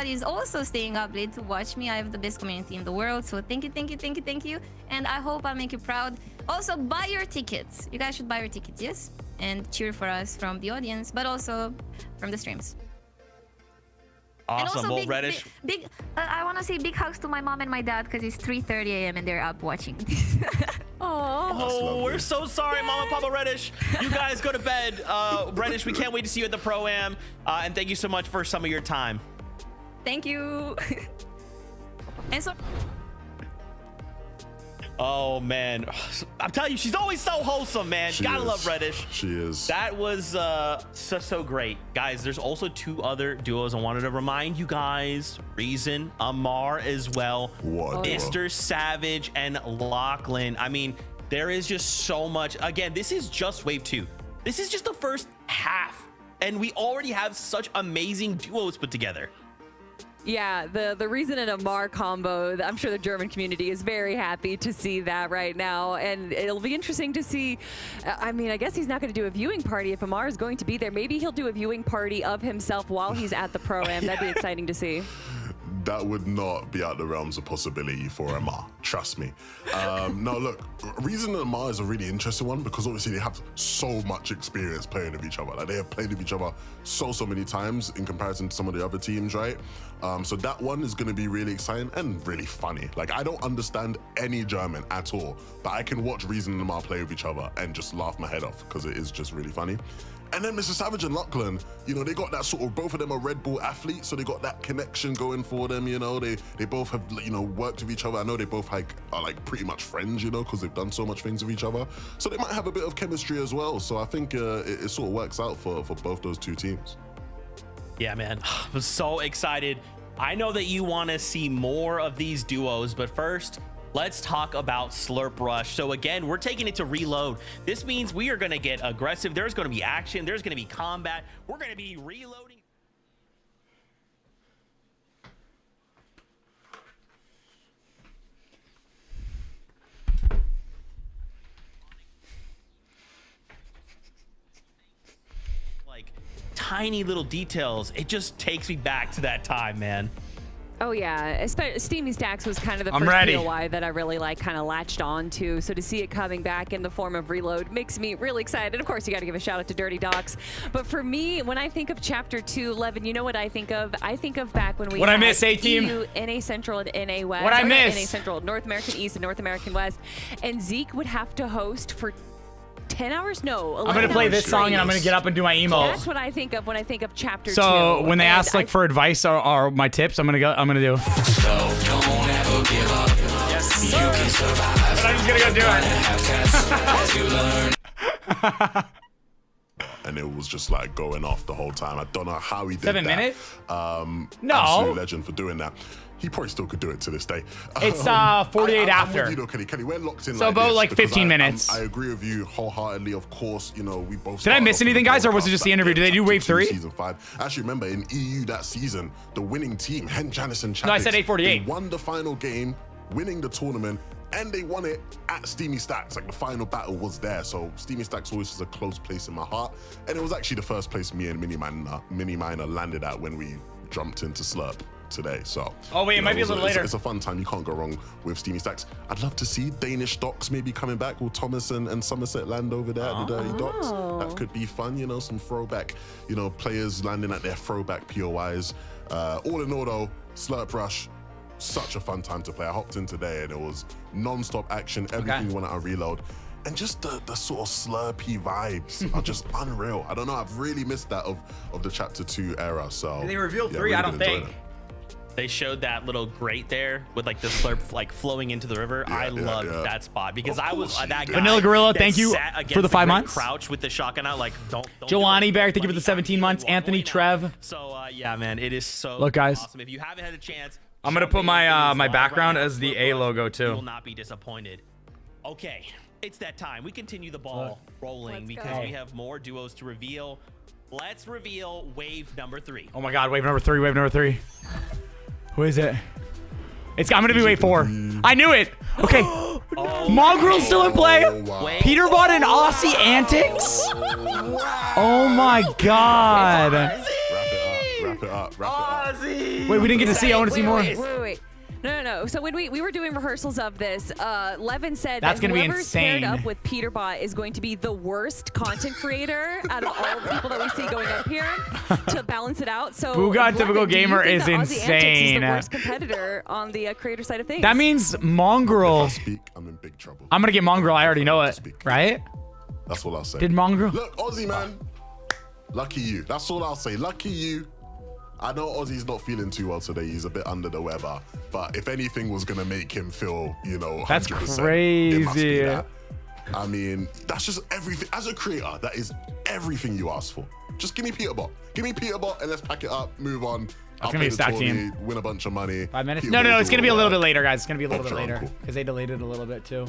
Speaker 6: is also staying up late to watch me. I have the best community in the world, so thank you. And I hope I make you proud. Also, buy your tickets. You guys should buy your tickets, yes? And cheer for us from the audience, but also from the streams.
Speaker 2: Awesome.
Speaker 6: And also
Speaker 2: Well, Reddish.
Speaker 6: I want to say big hugs to my mom and my dad because it's 3:30 a.m. and they're up watching this.
Speaker 2: Oh, we're so sorry, Mama and Papa Reddish. You guys go to bed. Reddish, we can't wait to see you at the Pro-Am. And thank you so much for some of your time.
Speaker 6: Thank you. And so...
Speaker 2: Oh, man. I'm telling you, she's always so wholesome, man. Gotta love Reddish.
Speaker 4: She is.
Speaker 2: That was so great. Guys, there's also 2 other duos I wanted to remind you guys. Reason, Amar as well.
Speaker 4: What?
Speaker 2: Mr. Savage and Lachlan. I mean, there is just so much. Again, this is just wave 2. This is just the first half. And we already have such amazing duos put together.
Speaker 3: Yeah, the Reason and Amar combo, I'm sure the German community is very happy to see that right now. And it'll be interesting to see. I mean, I guess he's not going to do a viewing party if Amar is going to be there. Maybe he'll do a viewing party of himself while he's at the Pro-Am. That'd be exciting to see.
Speaker 4: That would not be out the realms of possibility for Amar. Trust me. No, look, Reason and Amar is a really interesting one because obviously they have so much experience playing with each other. Like they have played with each other so many times in comparison to some of the other teams, right? So that one is going to be really exciting and really funny. Like I don't understand any German at all, but I can watch Reason and Amar play with each other and just laugh my head off because it is just really funny. And then Mr. Savage and Lachlan, you know, they got that sort of, both of them are Red Bull athletes, so they got that connection going for them, you know. They both have, you know, worked with each other. I know they both are like pretty much friends, you know, because they've done so much things with each other. So they might have a bit of chemistry as well. So I think it sort of works out for both those 2 teams.
Speaker 2: Yeah, man, I'm so excited. I know that you want to see more of these duos, but first, let's talk about Slurp Rush. So again, we're taking it to reload. This means we are going to get aggressive. There's going to be action. There's going to be combat. We're going to be reloading. Like tiny little details. It just takes me back to that time, man.
Speaker 3: Oh yeah, Steamy Stacks was kind of the
Speaker 1: I'm
Speaker 3: first
Speaker 1: ready.
Speaker 3: POI that I really kind of latched on to. So to see it coming back in the form of Reload makes me really excited. Of course, you got to give a shout out to Dirty Docs. But for me, when I think of Chapter 2, Levin, you know what I think of? I think of back when we
Speaker 1: What
Speaker 3: had
Speaker 1: I miss, A-Team?
Speaker 3: EU, NA Central, and NA West.
Speaker 1: What I miss?
Speaker 3: NA Central, North American East, and North American West. And Zeke would have to host for 10 hours? No, 11
Speaker 1: I'm gonna play
Speaker 3: hours
Speaker 1: this song
Speaker 3: straight.
Speaker 1: and I'm gonna get up and do my emo.
Speaker 3: That's what I think of when I think of Chapter 2.
Speaker 1: So when they
Speaker 3: And
Speaker 1: ask like for advice or my tips, I'm gonna do.
Speaker 7: Don't ever give up.
Speaker 1: Yes,
Speaker 7: You can survive.
Speaker 1: But I'm just gonna go do it.
Speaker 4: And it was just like going off the whole time. I don't know how he did
Speaker 1: 7
Speaker 4: that.
Speaker 1: minutes? No.
Speaker 4: Absolute legend for doing that. He probably still could do it to this day.
Speaker 1: It's 48
Speaker 4: I'm
Speaker 1: after.
Speaker 4: with you though, Kelly, we're locked in.
Speaker 1: So
Speaker 4: like
Speaker 1: about
Speaker 4: this
Speaker 1: like
Speaker 4: because
Speaker 1: 15 minutes.
Speaker 4: I agree with you wholeheartedly. Of course, you know we both.
Speaker 1: Did I miss
Speaker 4: started off
Speaker 1: anything,
Speaker 4: with
Speaker 1: guys, or was it
Speaker 4: broadcast
Speaker 1: just the
Speaker 4: back
Speaker 1: interview?
Speaker 4: in
Speaker 1: Did they do
Speaker 4: Chapter
Speaker 1: wave
Speaker 4: 2,
Speaker 1: 3?
Speaker 4: Season 5. Actually, remember in EU that season, the winning team, Hen Janice and Chappies,
Speaker 1: No, I said 848.
Speaker 4: They won the final game, winning the tournament. And they won it at Steamy Stacks. Like the final battle was there. So Steamy Stacks always has a close place in my heart. And it was actually the first place me and Mini Miner landed at when we jumped into Slurp today. So
Speaker 1: Oh, wait, it might be a little later.
Speaker 4: It's a fun time. You can't go wrong with Steamy Stacks. I'd love to see Danish Docks maybe coming back. Will Thomas and Somerset land over there at the Dirty Docks? That could be fun, you know, some throwback, you know, players landing at their throwback POIs. All in all though, Slurp Rush, such a fun time to play. I hopped in today and it was non-stop action, everything went out of reload. And just the sort of slurpy vibes are just unreal. I don't know, I've really missed that of the Chapter 2 era. So
Speaker 1: Did they reveal 3?
Speaker 4: really
Speaker 1: I don't
Speaker 4: been enjoying
Speaker 1: think.
Speaker 2: They showed that little grate there with like the slurp like flowing into the river. I loved that spot because
Speaker 4: Of
Speaker 2: I was
Speaker 4: course you
Speaker 2: that
Speaker 4: did.
Speaker 2: guy.
Speaker 1: Vanilla Gorilla,
Speaker 2: that
Speaker 1: thank you
Speaker 2: sat
Speaker 1: for
Speaker 2: against
Speaker 1: the 5
Speaker 2: great
Speaker 1: months.
Speaker 2: Crouch with the shotgun out, like don't
Speaker 1: Jelani
Speaker 2: do it.
Speaker 1: Bear, thank you for the
Speaker 2: Like,
Speaker 1: 17 months.
Speaker 2: walk
Speaker 1: Anthony
Speaker 2: away now.
Speaker 1: Trev.
Speaker 2: So yeah, man, it is so
Speaker 1: Look, guys.
Speaker 2: awesome. If you haven't had a chance,
Speaker 1: I'm gonna
Speaker 2: jump
Speaker 1: put
Speaker 2: in
Speaker 1: my,
Speaker 2: and do
Speaker 1: my
Speaker 2: this live
Speaker 1: background
Speaker 2: right now.
Speaker 1: as the
Speaker 2: Slurp
Speaker 1: A
Speaker 2: Rush,
Speaker 1: logo, too.
Speaker 2: You will not be disappointed. Okay, it's that time. We continue the ball rolling because we have more duos to reveal. Let's reveal wave number 3.
Speaker 1: Oh my God, wave number 3, wave number 3. Who is it? I'm gonna be wave 4. I knew it. Okay. Mongrel's still in play.
Speaker 4: Oh, wow.
Speaker 1: Peter bought an Aussie Antics.
Speaker 4: Wow.
Speaker 1: Oh my God.
Speaker 4: Wrap it up.
Speaker 2: Ozzy.
Speaker 1: Wait, we didn't get to see. I want to see more.
Speaker 3: Wait. No. So when we were doing rehearsals of this, Levin said
Speaker 1: That's
Speaker 3: that
Speaker 1: gonna be
Speaker 3: whoever's paired
Speaker 1: insane.
Speaker 3: up with Peterbot is going to be the worst content creator out of all the people that we see going up here to balance it out. So
Speaker 1: Booga Typical
Speaker 3: Levin, do you
Speaker 1: Gamer
Speaker 3: think
Speaker 1: is
Speaker 3: that Ozzy Antics
Speaker 1: insane.
Speaker 3: is the worst competitor on the creator side of things.
Speaker 1: That means Mongrel.
Speaker 4: If I speak, I'm in big trouble.
Speaker 1: I'm gonna get Mongrel. I already know it, right?
Speaker 4: That's all I'll say.
Speaker 1: Did Mongrel?
Speaker 4: Look, Ozzy, man. Lucky you. That's all I'll say. Lucky you. I know Ozzy's not feeling too well today. He's a bit under the weather. But if anything was going to make him feel, 100%,
Speaker 1: That's
Speaker 4: it must be
Speaker 1: crazy.
Speaker 4: that. I mean, that's just everything. As a creator, that is everything you ask for. Just give me Peterbot. Give me Peterbot and let's pack it up, move on. I'll
Speaker 1: gonna be
Speaker 4: play
Speaker 1: a
Speaker 4: the
Speaker 1: stack
Speaker 4: tourney,
Speaker 1: team.
Speaker 4: win a bunch of money.
Speaker 1: 5 minutes?
Speaker 4: Peterbot
Speaker 1: No.
Speaker 4: will
Speaker 1: It's
Speaker 4: do
Speaker 1: gonna be a
Speaker 4: all
Speaker 1: little bit
Speaker 4: that.
Speaker 1: later, guys. It's gonna be a little bit
Speaker 4: Sure,
Speaker 1: later
Speaker 4: cool.
Speaker 1: because they delayed it a little bit too.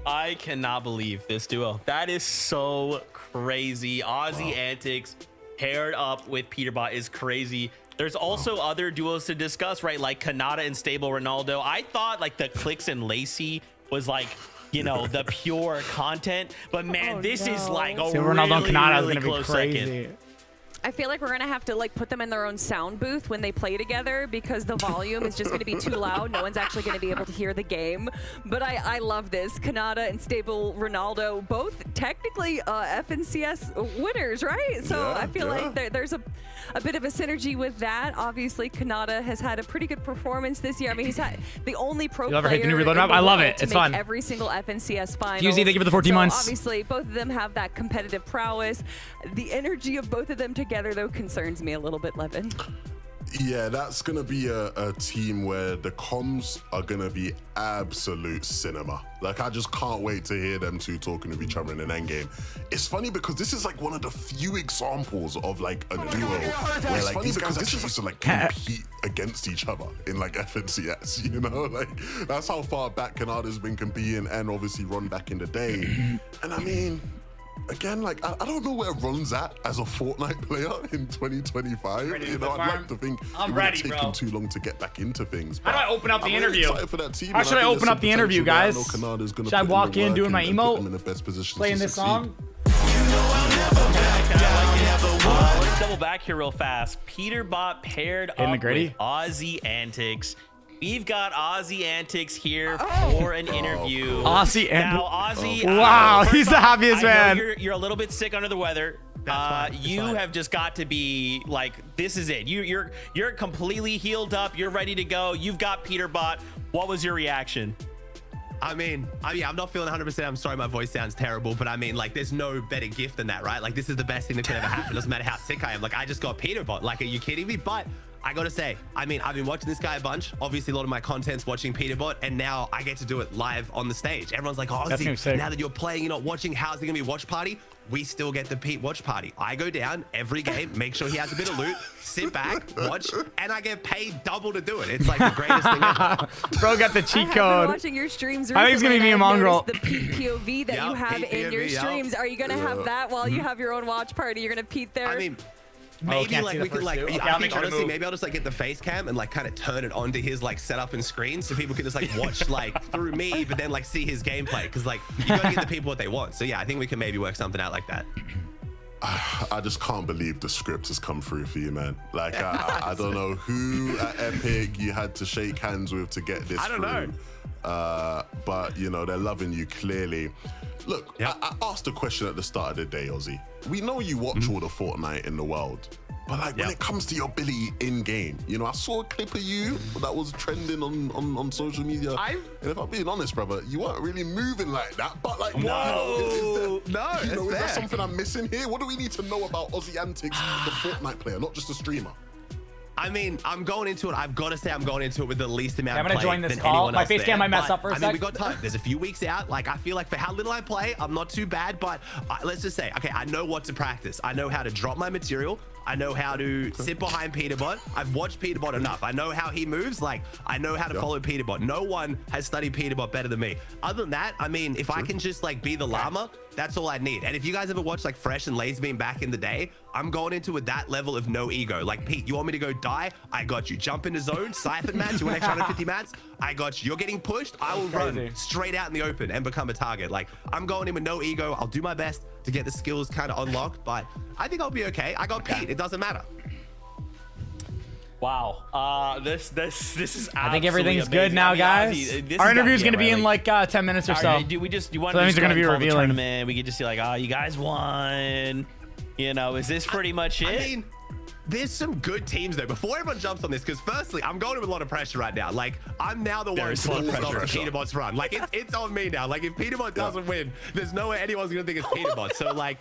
Speaker 2: I cannot believe this duo. That is so crazy. Ozzy Antics paired up with Peterbot is crazy. There's also other duos to discuss, right? Like Kanata and Stable Ronaldo. I thought like the Clicks and Lacey was like, the pure content. But man, this is like a
Speaker 1: Stable
Speaker 2: really,
Speaker 1: Ronaldo and Kanata is
Speaker 2: really
Speaker 1: gonna be
Speaker 2: close
Speaker 1: crazy.
Speaker 2: second.
Speaker 3: I feel like we're gonna have to like put them in their own sound booth when they play together because the volume is just gonna be too loud. No one's actually gonna be able to hear the game. But I love this. Kanata and Stable Ronaldo, both technically FNCS winners, right? So
Speaker 4: Yeah,
Speaker 3: I feel
Speaker 4: yeah.
Speaker 3: like there's a bit of a synergy with that. Obviously, Kanata has had a pretty good performance this year. I mean, he's had the only pro
Speaker 1: You ever hate the new
Speaker 3: player
Speaker 1: reload
Speaker 3: in
Speaker 1: map?
Speaker 3: the
Speaker 1: I love
Speaker 3: world
Speaker 1: it.
Speaker 3: to
Speaker 1: It's
Speaker 3: make
Speaker 1: fun.
Speaker 3: every single FNCS final.
Speaker 1: Fusey, thank you for the 14 months.
Speaker 3: Obviously, both of them have that competitive prowess. The energy of both of them together, though, concerns me a little bit, Levin.
Speaker 4: Yeah, that's gonna be a team where the comms are gonna be absolute cinema. Like, I just can't wait to hear them two talking with each other in an endgame. It's funny because this is like one of the few examples of like a duo where like these guys actually used to like compete against each other in like FNCS, Like, that's how far back Kanada's been competing, and obviously Ron back in the day. And I mean, again, like, I don't know where Ron's at as a Fortnite player in 2025.
Speaker 1: Ready to
Speaker 4: I'd
Speaker 1: farm?
Speaker 4: like to think
Speaker 1: I'm
Speaker 4: it would
Speaker 1: ready,
Speaker 4: have taken
Speaker 1: bro.
Speaker 4: too long to get back into things.
Speaker 1: How do I open up the
Speaker 4: I'm really
Speaker 1: interview?
Speaker 4: excited for that team,
Speaker 1: How
Speaker 4: and
Speaker 1: should I
Speaker 4: think
Speaker 1: open
Speaker 4: there's
Speaker 1: up the
Speaker 4: some
Speaker 1: interview,
Speaker 4: potential there. I
Speaker 1: guys?
Speaker 4: know Kanada's gonna
Speaker 1: Should I
Speaker 4: put in
Speaker 1: walk
Speaker 4: the
Speaker 1: in
Speaker 4: work
Speaker 1: doing my
Speaker 4: and put
Speaker 1: emote?
Speaker 4: them in the best position
Speaker 1: Playing
Speaker 4: to
Speaker 1: this
Speaker 4: succeed.
Speaker 1: song?
Speaker 2: Let's double back here real fast. Peterbot paired
Speaker 1: In the
Speaker 2: up
Speaker 1: gritty?
Speaker 2: with Ozzy Antics. We've got Ozzy Antics here for an interview.
Speaker 1: Ozzy
Speaker 2: Now,
Speaker 1: Antics.
Speaker 2: Ozzy.
Speaker 1: Wow,
Speaker 2: first
Speaker 1: he's the
Speaker 2: off,
Speaker 1: happiest
Speaker 2: I know
Speaker 1: man.
Speaker 2: You're a little bit sick under the weather. You have just got to be like, this is it. You're completely healed up. You're ready to go. You've got Peterbot. What was your reaction?
Speaker 8: I mean, I'm not feeling 100%. I'm sorry, my voice sounds terrible, but I mean, like, there's no better gift than that, right? Like, this is the best thing that could ever happen. Doesn't matter how sick I am. Like, I just got Peterbot. Like, are you kidding me? But I gotta say, I mean, I've been watching this guy a bunch. Obviously, a lot of my content's watching Peterbot, and now I get to do it live on the stage. Everyone's like, oh,
Speaker 1: That's gonna be
Speaker 8: Ozzy,
Speaker 1: sick.
Speaker 8: now that you're playing, you're not watching, how's there gonna be a watch party? We still get the Pete watch party. I go down every game, make sure he has a bit of loot, sit back, watch, and I get paid double to do it. It's like the greatest thing ever.
Speaker 1: Bro got the
Speaker 3: I
Speaker 1: cheat
Speaker 3: have been
Speaker 1: code.
Speaker 3: watching your streams
Speaker 1: I think it's gonna
Speaker 3: recently,
Speaker 1: be me and
Speaker 3: and I've
Speaker 1: Mongrel.
Speaker 3: noticed the Pete POV that you
Speaker 8: Yup,
Speaker 3: have
Speaker 8: Pete
Speaker 3: in your
Speaker 8: POV, yup.
Speaker 3: streams. Are you gonna have that while
Speaker 1: Mm-hmm.
Speaker 3: you have your own watch party? You're gonna Pete there?
Speaker 8: I mean, maybe
Speaker 1: can't
Speaker 8: like
Speaker 1: see
Speaker 8: we
Speaker 1: the
Speaker 8: could
Speaker 1: first
Speaker 8: like,
Speaker 1: two? Okay,
Speaker 8: I
Speaker 1: I'll make
Speaker 8: think
Speaker 1: sure to
Speaker 8: honestly,
Speaker 1: move.
Speaker 8: maybe I'll just like get the face cam and like kind of turn it onto his like setup and screen so people can just like watch like through me, but then like see his gameplay. Cause like you gotta get the people what they want. So yeah, I think we can maybe work something out like that.
Speaker 4: I just can't believe the script has come through for you, man. Like, I don't know who at Epic you had to shake hands with to get this
Speaker 8: I don't
Speaker 4: through.
Speaker 8: know.
Speaker 4: But, they're loving you clearly. Look,
Speaker 8: Yep.
Speaker 4: I asked a question at the start of the day, Ozzy. We know you watch all the Fortnite in the world. But like when
Speaker 8: Yep.
Speaker 4: it comes to your ability in game, I saw a clip of you that was trending on social media. And if I'm being honest, brother, you weren't really moving like that. But like,
Speaker 8: No,
Speaker 4: is
Speaker 8: it's
Speaker 4: there
Speaker 8: there.
Speaker 4: something I'm missing here? What do we need to know about Ozzy Antics, the Fortnite player, not just a streamer?
Speaker 8: I mean, I'm going into it. I've got to say, I'm going into it with the least amount
Speaker 1: I'm
Speaker 8: of
Speaker 1: gonna
Speaker 8: play
Speaker 1: join this
Speaker 8: than
Speaker 1: call.
Speaker 8: anyone
Speaker 1: My
Speaker 8: else
Speaker 1: face cam
Speaker 8: there.
Speaker 1: might mess
Speaker 8: But,
Speaker 1: up for a
Speaker 8: I mean,
Speaker 1: sec.
Speaker 8: we got time. There's a few weeks out. Like, I feel like for how little I play, I'm not too bad. But let's just say, okay, I know what to practice. I know how to drop my material. I know how to sit behind Peterbot. I've watched Peterbot enough. I know how he moves. Like, I know how to follow Peterbot. No one has studied Peterbot better than me. Other than that, I mean, if I can just like be the llama That's all I need. And if you guys ever watched like Fresh and Lazy Bean back in the day, I'm going into with that level of no ego. Like, Pete, you want me to go die? I got you. Jump into zone, siphon mats, you want extra 150 mats? I got you. You're getting pushed? I will run straight out in the open and become a target. Like, I'm going in with no ego. I'll do my best to get the skills kind of unlocked, but I think I'll be okay. I got Pete. It doesn't matter.
Speaker 2: Wow. This is.
Speaker 1: I think everything's
Speaker 2: amazing.
Speaker 1: good now, guys.
Speaker 2: Honestly,
Speaker 1: Our interview is going to be in like 10 minutes or so.
Speaker 2: Right, do we just? You want
Speaker 1: so that means they're going to be
Speaker 2: call the
Speaker 1: revealing.
Speaker 2: Tournament? We could just see like, oh, you guys won. You know, is this pretty much it?
Speaker 8: I mean, there's some good teams though. Before everyone jumps on this, because firstly, I'm going with a lot of pressure right now. Like, I'm now the one to stop Peterbot's run. Like, it's on me now. Like, if Peterbot doesn't win, there's no way anyone's gonna think it's Peterbot. So like,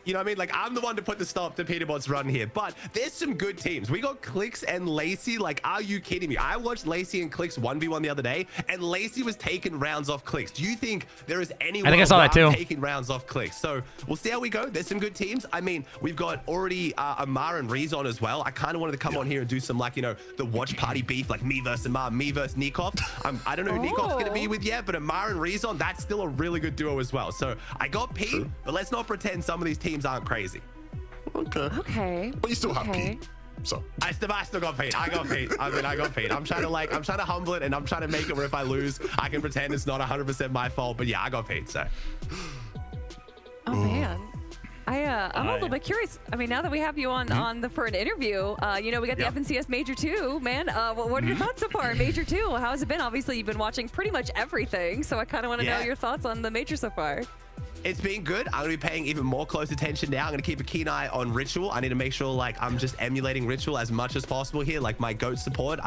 Speaker 8: you know what I mean? Like, I'm the one to put the stop to Peterbot's run here. But there's some good teams. We got Clicks and Lacey. Like, are you kidding me? I watched Lacey and Clicks 1v1 the other day, and Lacey was taking rounds off Clicks. Do you think there is anyone taking rounds off Clicks? So we'll see how we go. There's some good teams. I mean, we've got already Amar and Reez on as well. I kind of wanted to come on here and do some, like, you know, the watch party beef, like me versus Amar, me versus Nikov. I don't know who Nikov's going to be with yet, but Amar and Reez on, that's still a really good duo as well. So I got Pete, but let's not pretend some of these teams aren't crazy.
Speaker 3: Okay.
Speaker 4: But you still have Pete. So
Speaker 8: I still got Pete. I got Pete. I mean, I got Pete. I'm trying to humble it, and I'm trying to make it where if I lose, I can pretend it's not 100% my fault. But yeah, I got Pete. So.
Speaker 3: Oh man. I'm a little bit curious. I mean, now that we have you on for an interview, you know, we got the FNCS Major 2, man. What are your thoughts so far in Major 2? How has it been? Obviously, you've been watching pretty much everything, so I kind of want to know your thoughts on the Major so far.
Speaker 8: It's been good. I'm going to be paying even more close attention now. I'm going to keep a keen eye on Ritual. I need to make sure like I'm just emulating Ritual as much as possible here. Like my GOAT support,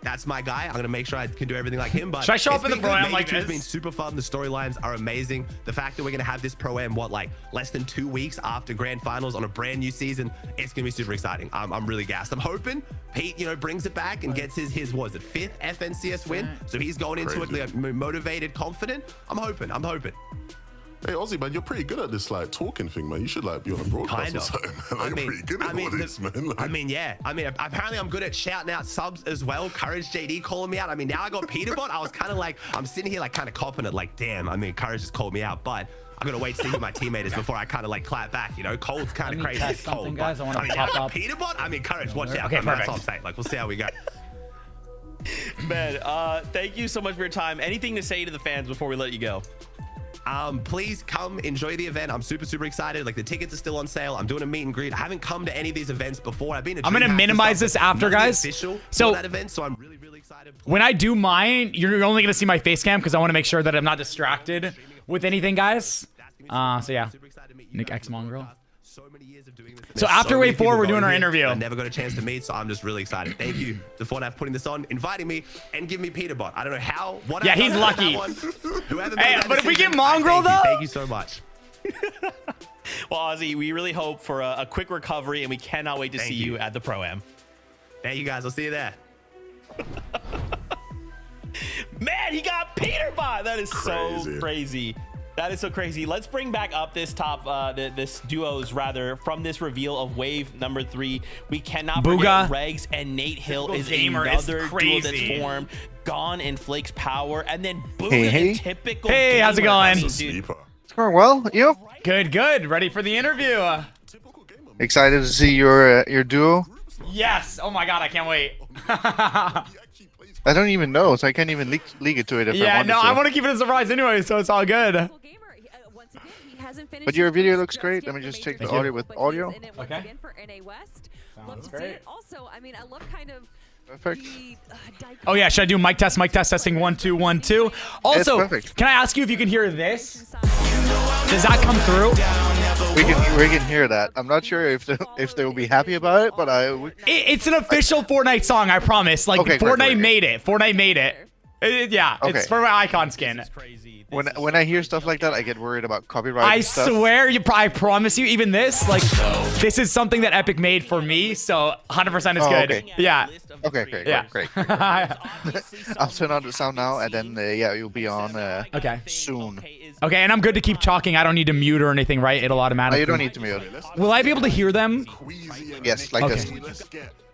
Speaker 8: that's my guy. I'm going to make sure I can do everything like him. But
Speaker 1: should I show up in the Pro-Am like this?
Speaker 8: It's been super fun. The storylines are amazing. The fact that we're going to have this Pro-Am, like less than 2 weeks after Grand Finals on a brand new season, it's going to be super exciting. I'm really gassed. I'm hoping Pete, you know, brings it back and gets his what is it, 5th FNCS win. So he's going into it like, motivated, confident. I'm hoping.
Speaker 4: Hey Ozzy, man, you're pretty good at this like talking thing, man. You should like be on a broadcast or something. Like, you're pretty good at all this, man. Like,
Speaker 8: I mean, apparently I'm good at shouting out subs as well. Courage JD calling me out. I mean, now I got Peterbot. I was kind of like, I'm sitting here like kind of copping it, like, damn. I mean, Courage just called me out, but I gotta wait to see who my teammate is before I kind of like clap back. You know, Cold's kind of crazy. It's Cold.
Speaker 1: Guys,
Speaker 8: but, I mean, now I got Peterbot. I mean, Courage, watch out.
Speaker 1: Okay, perfect.
Speaker 8: That's all I'm saying. Like, we'll see how we go.
Speaker 2: Man, thank you so much for your time. Anything to say to the fans before we let you go?
Speaker 8: Please come enjoy the event. I'm super excited. Like the tickets are still on sale. I'm doing a meet and greet. I haven't come to any of these events before. I'm going to minimize this after, guys. So that event, so I'm really excited.
Speaker 1: When I do mine, you're only going to see my face cam because I want to make sure that I'm not distracted with anything, guys. So yeah, Nick X Mongrel. So after Wave 4, we're doing our interview.
Speaker 8: I never got a chance to meet, so I'm just really excited. Thank you to Fortnite for putting this on, inviting me, and giving me Peterbot. I don't know how.
Speaker 1: Yeah, he's lucky. Hey, but if we get Mongrel, though?
Speaker 8: Thank you so much.
Speaker 2: Well, Ozzy, we really hope for a quick recovery, and we cannot wait to see you at the Pro-Am.
Speaker 8: Thank you, guys. I'll see you there.
Speaker 2: Man, he got Peterbot. That is so crazy. That is so crazy. Let's bring back up this this duos rather from this reveal of wave number 3. We cannot forget Regs and Nate Hill is another duo that's formed. Gone and Flake's power, and then Booga and Typical.
Speaker 1: Hey, how's it going?
Speaker 9: It's going well. You?
Speaker 1: Good. Ready for the interview?
Speaker 9: Excited to see your duo.
Speaker 1: Yes. Oh my God, I can't wait.
Speaker 9: I don't even know, so I can't even leak it to it if I wanted to.
Speaker 1: I want to keep it a surprise anyway, so it's all good.
Speaker 9: But your video looks great. Let me just check the audio with audio.
Speaker 1: Okay.
Speaker 3: Sounds great. Also, I mean, I love kind of
Speaker 9: perfect.
Speaker 1: Oh yeah, should I do mic test testing 1 2 1 2? Also, can I ask you if you can hear this? Does that come through?
Speaker 9: We can hear that. I'm not sure if they will be happy about it, but
Speaker 1: it's an official Fortnite song, I promise. Like Fortnite made it. Fortnite made it. It's for my icon skin.
Speaker 9: When I hear stuff like that, I get worried about copyright.
Speaker 1: I swear, I promise you, even this, like, this is something that Epic made for me, so 100% is good.
Speaker 9: Okay.
Speaker 1: Yeah.
Speaker 9: Okay, great. I'll turn on the sound now, and then you'll be on soon.
Speaker 1: Okay, and I'm good to keep talking. I don't need to mute or anything, right? It'll automatically.
Speaker 9: No, you don't need to mute.
Speaker 1: Will I be able to hear them?
Speaker 9: Yes, like this.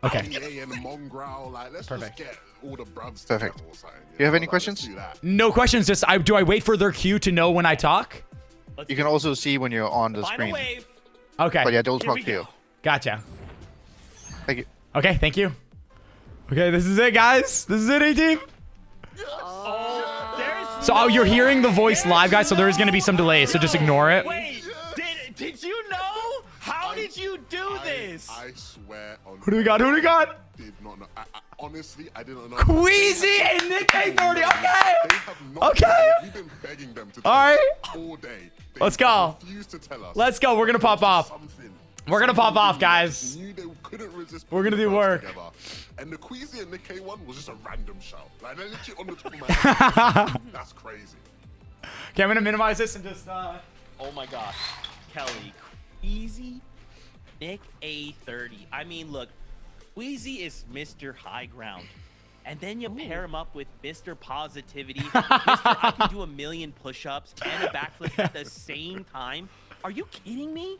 Speaker 1: Okay.
Speaker 4: Perfect.
Speaker 9: Perfect. Do you have any questions?
Speaker 1: No questions. Just do I wait for their cue to know when I talk?
Speaker 9: You can also see when you're on the
Speaker 2: Final
Speaker 9: screen.
Speaker 2: wave.
Speaker 1: Okay.
Speaker 9: But yeah, don't
Speaker 2: Here we
Speaker 9: talk to you.
Speaker 2: go.
Speaker 1: Gotcha.
Speaker 9: Thank you.
Speaker 1: Okay, thank you. Okay, this is it, guys. This is it, A-Team. So, you're hearing the voice live, guys, so there is going to be some delay, so just ignore it.
Speaker 2: Wait, did you know? How did you do this?
Speaker 4: I swear on.
Speaker 1: Who do we got? Who do we got?
Speaker 4: Did not know. Honestly, I didn't know.
Speaker 1: Queasy and Nick A30.
Speaker 4: They
Speaker 1: Okay.
Speaker 4: have not.
Speaker 1: Okay.
Speaker 4: We've been begging them to.
Speaker 1: All right.
Speaker 4: All day. They
Speaker 1: Let's go.
Speaker 4: refused to tell us.
Speaker 1: Let's go. We're going to pop off.
Speaker 4: Something.
Speaker 1: We're going to pop off, guys.
Speaker 4: Knew they couldn't resist.
Speaker 1: We're gonna
Speaker 4: putting
Speaker 1: do
Speaker 4: the
Speaker 1: work.
Speaker 4: first together. And the Queasy and Nick K one was just a random shout. Like they're literally on the top of my head. That's crazy.
Speaker 1: Okay, I'm going to minimize this and just...
Speaker 2: Oh my gosh. Kelly, Queasy, Nick A30. I mean, look, Queasy is Mr. High Ground. And then you pair him up with Mr. Positivity. Mr. I can do 1,000,000 push-ups and a backflip at the same time. Are you kidding me?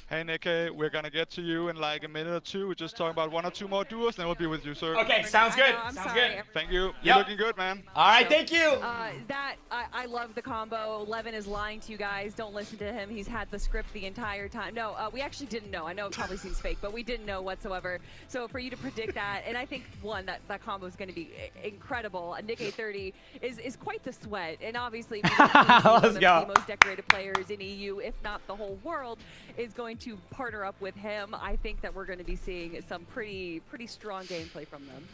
Speaker 10: Hey, Nicky, we're gonna get to you in like a minute or two. We're just talking about 1 or 2 more duos, then we'll be with you, sir.
Speaker 1: Okay, sounds good.
Speaker 3: I'm
Speaker 1: Sounds
Speaker 3: sorry.
Speaker 1: good.
Speaker 10: Thank you.
Speaker 1: Yep.
Speaker 10: You're looking good, man.
Speaker 1: All right, thank you.
Speaker 3: I love the combo. Levin is lying to you guys. Don't listen to him. He's had the script the entire time. No, we actually didn't know. I know it probably seems fake, but we didn't know whatsoever. So for you to predict that, and I think that combo is going to be incredible. Nick A30 is quite the sweat, and obviously one of the most decorated players in EU, if not the whole world, is going to partner up with him. I think that we're going to be seeing some pretty strong gameplay from them.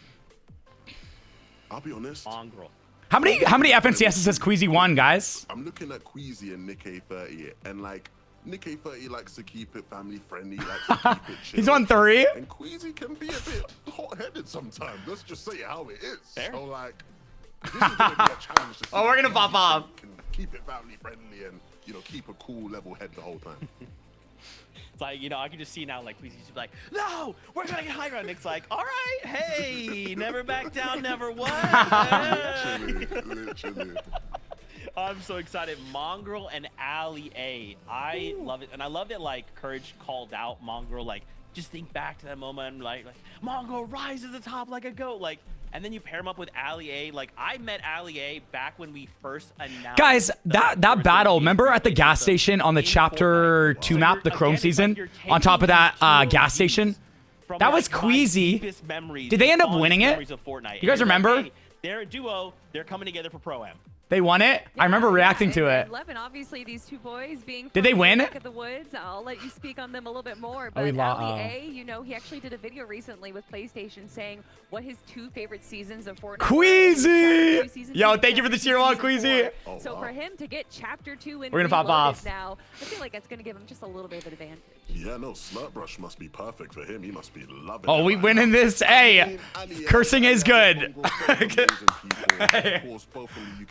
Speaker 4: I'll be honest.
Speaker 2: Mongrel.
Speaker 1: How many FNCSs has Queasy won, guys?
Speaker 4: I'm looking at Queasy and Nick A30, and like Nick A30 likes to keep it family friendly, likes to keep it chill.
Speaker 1: He's won 3.
Speaker 4: And Queasy can be a bit hot-headed sometimes. Let's just say how it is.
Speaker 2: Fair.
Speaker 4: So like, this is gonna be a challenge. To see
Speaker 1: Oh, we're gonna
Speaker 4: if
Speaker 1: pop
Speaker 4: Queasy
Speaker 1: off.
Speaker 4: Can keep it family friendly and keep a cool level head the whole time.
Speaker 2: It's like, I can just see now, like, Queasy's just like, no, we're gonna get high ground. Nick's like, all right, hey, never back down, never what?
Speaker 4: Literally.
Speaker 2: I'm so excited. Mongrel and Ali A. I love it. And I love that, like, Courage called out Mongrel, like, just think back to that moment, like Mongrel rise to the top like a goat, like, and then you pair him up with Ali A. Like, I met Ali A back when we first announced.
Speaker 1: Guys, that battle, remember at the gas station on the Chapter 2 map, the Chrome season? On top of that gas station? That was Queasy. Did they end up winning it? You guys remember?
Speaker 2: They're a duo. They're coming together for Pro-Am.
Speaker 1: They won it? I remember reacting to it.
Speaker 3: Levin, obviously, these two boys being
Speaker 1: Did they win?
Speaker 3: Back at the woods. I'll let you speak on them a little bit more. But Ali A, he actually did a video recently with PlayStation saying what his 2 favorite seasons of Fortnite.
Speaker 1: Queasy! Yo, thank you for the tier 1, Queasy.
Speaker 3: So for him to get Chapter 2 in
Speaker 1: we're gonna pop off
Speaker 3: now, I feel like that's gonna give him just a little bit of an advantage.
Speaker 4: Yeah, no, Slurpbrush must be perfect for him. He must be loving it.
Speaker 1: Oh, we winning this. Hey, cursing is good.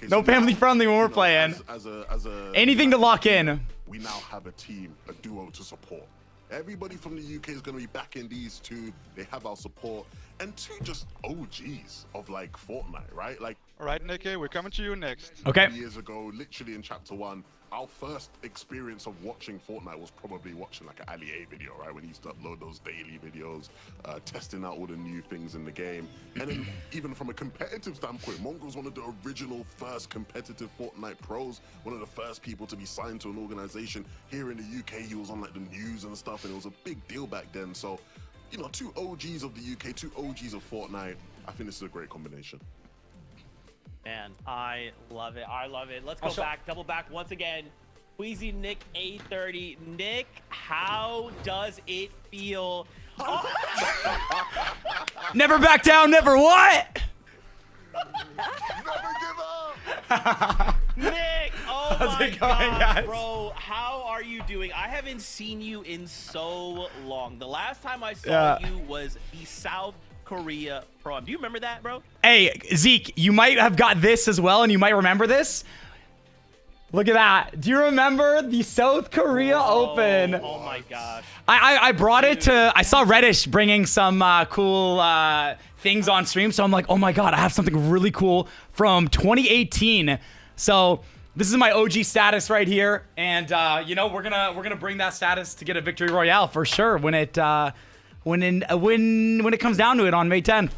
Speaker 1: No family friendly when we're playing. Anything to lock in.
Speaker 4: We now have a team, a duo to support. Everybody from the UK is going to be backing these two. They have our support. And 2 just OGs of like Fortnite, right? Like,
Speaker 10: all right, Nicky, we're coming to you next.
Speaker 1: Okay.
Speaker 4: Years ago, literally in Chapter 1, our first experience of watching Fortnite was probably watching like an Ali A video, right? When he used to upload those daily videos, testing out all the new things in the game. And then even from a competitive standpoint, Mongrel's one of the original first competitive Fortnite pros, one of the first people to be signed to an organization. Here in the UK, he was on like the news and stuff, and it was a big deal back then. So, 2 OGs of the UK, 2 OGs of Fortnite. I think this is a great combination.
Speaker 2: Man, I love it. I love it. Let's go back, double back once again. Queasy, Nick A30. Nick, how does it feel? Oh.
Speaker 1: Never back down, never what?
Speaker 4: Never give up!
Speaker 2: Nick, oh my God, bro. How are you doing? I haven't seen you in so long. The last time I saw you was the South Korea Pro-Am. Do you remember that, bro?
Speaker 1: Hey, Zeke, you might have got this as well, and you might remember this. Look at that. Do you remember the South Korea Open?
Speaker 2: Oh my gosh.
Speaker 1: I brought it to, I saw Reddish bringing some cool things on stream, so I'm like, oh my God, I have something really cool from 2018. So this is my OG status right here, and we're gonna bring that status to get a victory royale for sure when it when it comes down to it on May 10th.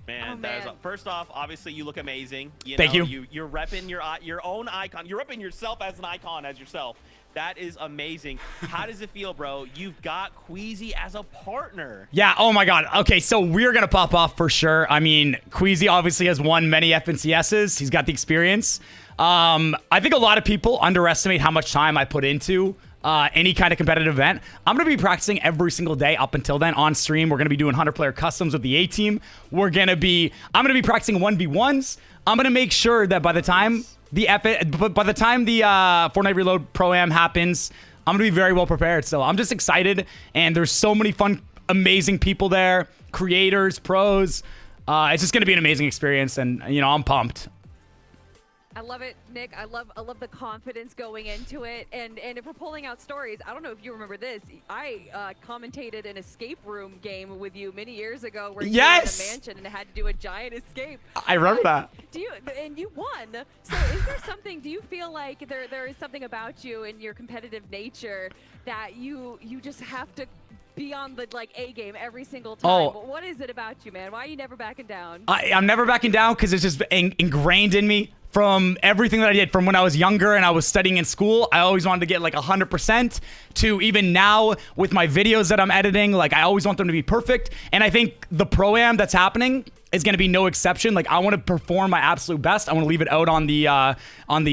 Speaker 2: Man, man. That is, first off, obviously you look amazing.
Speaker 1: Thank you.
Speaker 2: You're repping your own icon. You're repping yourself as an icon as yourself. That is amazing. How does it feel, bro? You've got Queasy as a partner.
Speaker 1: Yeah, oh my God. Okay, so we're going to pop off for sure. I mean, Queasy obviously has won many FNCSs. He's got the experience. I think a lot of people underestimate how much time I put into any kind of competitive event. I'm going to be practicing every single day up until then on stream. We're going to be doing 100-player customs with the A-team. I'm going to be practicing 1v1s. I'm going to make sure that by the time the Fortnite Reload Pro-Am happens, I'm going to be very well prepared. So I'm just excited. And there's so many fun, amazing people there, creators, pros. It's just going to be an amazing experience. And, you know, I'm pumped.
Speaker 11: I love it, Nick. I love the confidence going into it. And if we're pulling out stories, I don't know if you remember this. I commentated an escape room game with you many years ago where you were in a mansion and had to do a giant escape.
Speaker 1: I remember that.
Speaker 11: And you won. So is there something, do you feel like there is something about you and your competitive nature that you just have to be on the A game every single time?
Speaker 1: Oh.
Speaker 11: What is it about you, man? Why are you never backing down?
Speaker 1: I'm never backing down because it's just ingrained in me from everything that I did from when I was younger and I was studying in school. I always wanted to get like 100% to even now with my videos that I'm editing. Like I always want them to be perfect. And I think the Pro-Am that's happening is going to be no exception. Like I want to perform my absolute best. I want to leave it out on the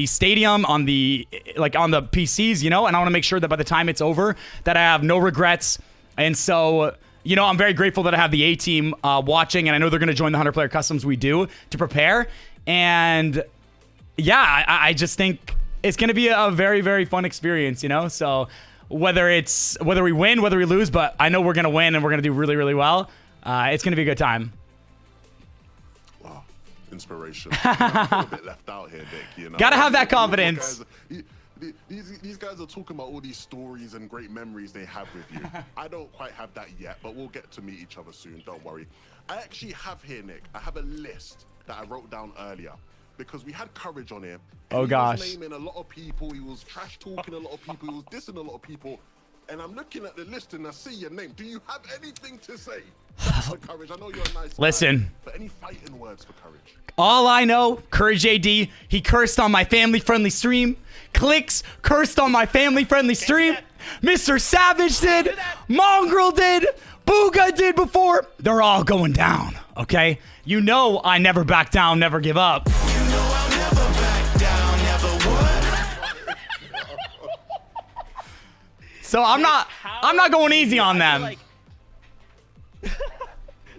Speaker 1: stadium, on the PCs, you know, and I want to make sure that by the time it's over that I have no regrets. And so, you know, I'm very grateful that I have the A-team watching, and I know they're going to join the 100-player customs we do to prepare. And yeah, I just think it's going to be a very, very fun experience, you know? So whether we win, whether we lose, but I know we're going to win and we're going to do really, really well. It's going to be a good time.
Speaker 4: Wow. Inspiration. I feel a bit left out here, Nick, you know?
Speaker 1: Gotta have that confidence.
Speaker 4: These guys are talking about all these stories and great memories they have with you. I don't quite have that yet, but we'll get to meet each other soon. Don't worry. I actually have here, Nick, I have a list that I wrote down earlier because we had Courage on here.
Speaker 1: Oh, gosh.
Speaker 4: He was naming a lot of people. He was trash talking a lot of people. He was dissing a lot of people. And I'm looking at the list and I see your name. Do you have anything to say for Courage? I know you're a nice guy.
Speaker 1: Listen.
Speaker 4: But any fighting words for Courage?
Speaker 1: All I know, Courage AD, he cursed on my family-friendly stream. Clicks cursed on my family-friendly stream. Mr. Savage did. Mongrel did. Booga did before. They're all going down, okay? You know I never back down, never give up.
Speaker 7: You know I'll never back down, never would.
Speaker 1: So I'm not going easy on them.
Speaker 2: Like,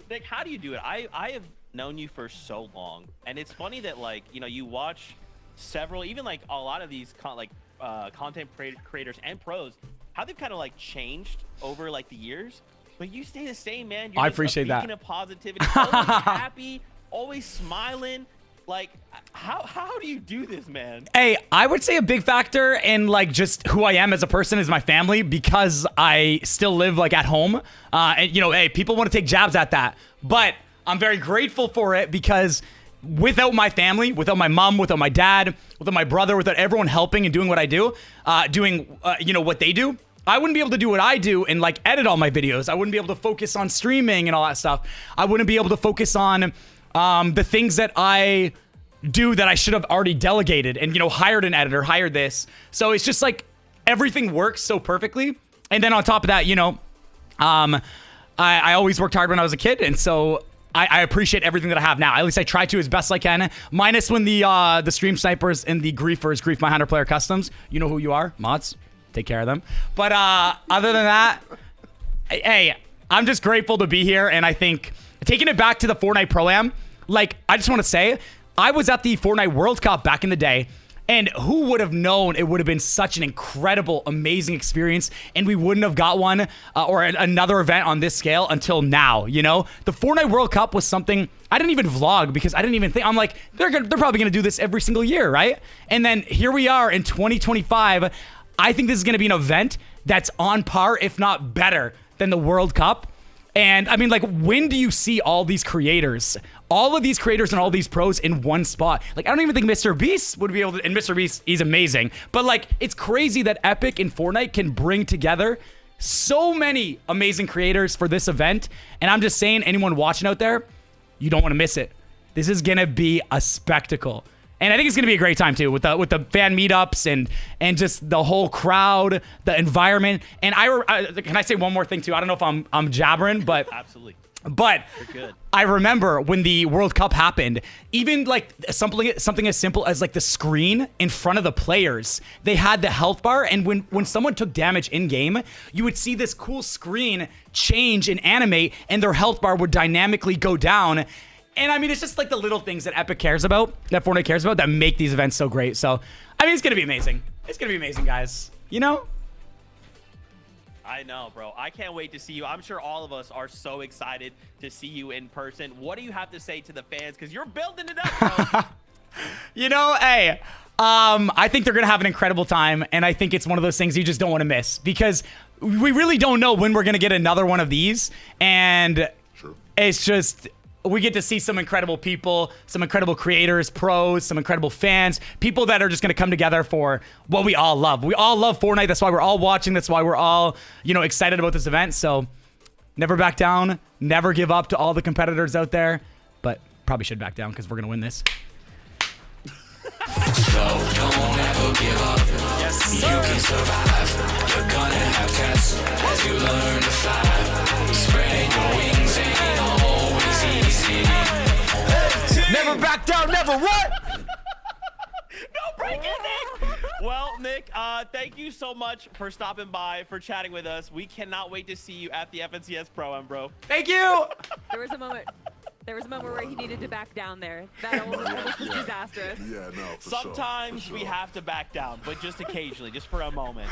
Speaker 2: Nick, how do you do it? I have known you for so long, and it's funny that, like, you know, you watch several, even like a lot of these content creators and pros, how they've kind of like changed over like the years, but you stay the same, man. You're
Speaker 1: I appreciate that.
Speaker 2: Beacon of positivity, always happy, always smiling. Like, how do you do this, man?
Speaker 1: Hey, I would say a big factor in like just who I am as a person is my family, because I still live like at home. And you know, hey, people want to take jabs at that, but I'm very grateful for it because without my family, without my mom, without my dad, without my brother, without everyone helping and doing what I do, you know, what they do, I wouldn't be able to do what I do and like edit all my videos. I wouldn't be able to focus on streaming and all that stuff. I wouldn't be able to focus on the things that I do that I should have already delegated and, you know, hired an editor, hired this. So it's just like everything works so perfectly. And then on top of that, you know, I always worked hard when I was a kid. And so I appreciate everything that I have now. At least I try to as best I can. Minus when the stream snipers and the griefers grief my 100-player customs. You know who you are, mods. Take care of them. But other than that, hey, I'm just grateful to be here. And I think taking it back to the Fortnite Pro-Am, like, I just want to say, I was at the Fortnite World Cup back in the day. And who would have known it would have been such an incredible, amazing experience, and we wouldn't have got one or another event on this scale until now, you know? The Fortnite World Cup was something I didn't even vlog because I didn't even think, I'm like, they're probably going to do this every single year, right? And then here we are in 2025. I think this is going to be an event that's on par, if not better, than the World Cup. And I mean, like, when do you see all these creators, all of these creators and all these pros in one spot? Like, I don't even think Mr. Beast would be able to, and Mr. Beast, he's amazing. But like, it's crazy that Epic and Fortnite can bring together so many amazing creators for this event. And I'm just saying, anyone watching out there, You don't want to miss it. This is gonna be a spectacle. And I think it's gonna be a great time too, with the fan meetups and just the whole crowd, the environment. And can I say one more thing too? I don't know if I'm jabbering, but
Speaker 2: absolutely.
Speaker 1: But I remember when the World Cup happened, even like something as simple as like the screen in front of the players, they had the health bar, and when someone took damage in game, you would see this cool screen change and animate, and their health bar would dynamically go down. And I mean, it's just like the little things that Epic cares about, that Fortnite cares about, that make these events so great. So, I mean, it's gonna be amazing. It's gonna be amazing, guys. You know?
Speaker 2: I know, bro. I can't wait to see you. I'm sure all of us are so excited to see you in person. What do you have to say to the fans? Because you're building it up, bro.
Speaker 1: You know, hey, I think they're going to have an incredible time. And I think it's one of those things you just don't want to miss. Because we really don't know when we're going to get another one of these. And it's just... we get to see some incredible people, some incredible creators, pros, some incredible fans, people that are just going to come together for what we all love. We all love Fortnite. That's why we're all watching. That's why we're all, you know, excited about this event. So never back down. Never give up to all the competitors out there. But probably should back down because we're going to win this.
Speaker 7: So don't ever give up. Yes, you can survive. You're gonna have tests as you learn to fly. Spreading your wings ain't always easy.
Speaker 1: Never back down, never what?
Speaker 2: No break it, Nick. Well, Nick, thank you so much for stopping by, for chatting with us. We cannot wait to see you at the FNCS Pro-Am, bro.
Speaker 1: Thank you.
Speaker 11: There was a moment where he needed to back down there. That almost was disastrous.
Speaker 4: Yeah, no,
Speaker 2: Sometimes we have to back down, but just occasionally, just for a moment.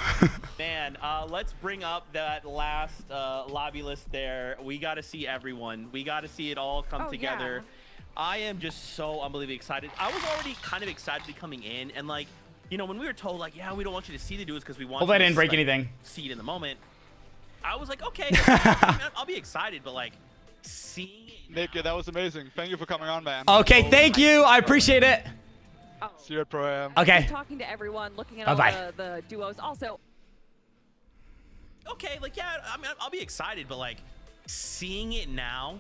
Speaker 2: Man, let's bring up that last lobby list there. We got to see everyone. We got to see it all come together.
Speaker 11: Yeah.
Speaker 2: I am just so unbelievably excited. I was already kind of excited to be coming in, and like, you know, when we were told like, yeah, we don't want you to see the duels because we want
Speaker 1: Hope I
Speaker 2: you
Speaker 1: didn't
Speaker 2: to
Speaker 1: break
Speaker 2: like,
Speaker 1: anything.
Speaker 2: see it in the moment. I was like, okay, I'll be excited, but like, seeing it.
Speaker 10: Nick, that was amazing. Thank you for coming on, man.
Speaker 1: Okay, thank you. I appreciate it.
Speaker 10: See you at Pro-Am.
Speaker 1: Okay.
Speaker 11: Just talking to everyone, looking at all the duos. Also,
Speaker 2: okay, like, yeah, I mean, I'll be excited, but like, seeing it now,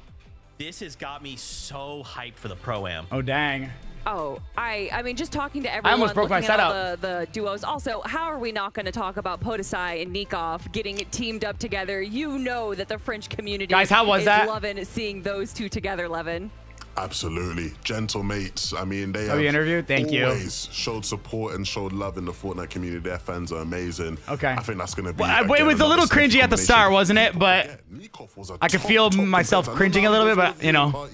Speaker 2: this has got me so hyped for the Pro-Am.
Speaker 1: Oh, dang.
Speaker 11: oh, I mean, just talking to everyone,
Speaker 1: I almost broke my
Speaker 11: looking at all
Speaker 1: setup.
Speaker 11: the duos. Also, how are we not going to talk about Podesai and Nikov getting it teamed up together? You know that the French community
Speaker 1: Guys, how was
Speaker 11: is
Speaker 1: that?
Speaker 11: loving seeing those two together, Levin.
Speaker 4: Absolutely. Gentle mates. I mean, they
Speaker 1: Have you interviewed? Thank you.
Speaker 4: always showed support and showed love in the Fortnite community. Their fans are amazing.
Speaker 1: Okay.
Speaker 4: I think that's going to be...
Speaker 1: Well, it was a little cringy at the start, wasn't it? But I could feel myself cringing a little bit, but, you know.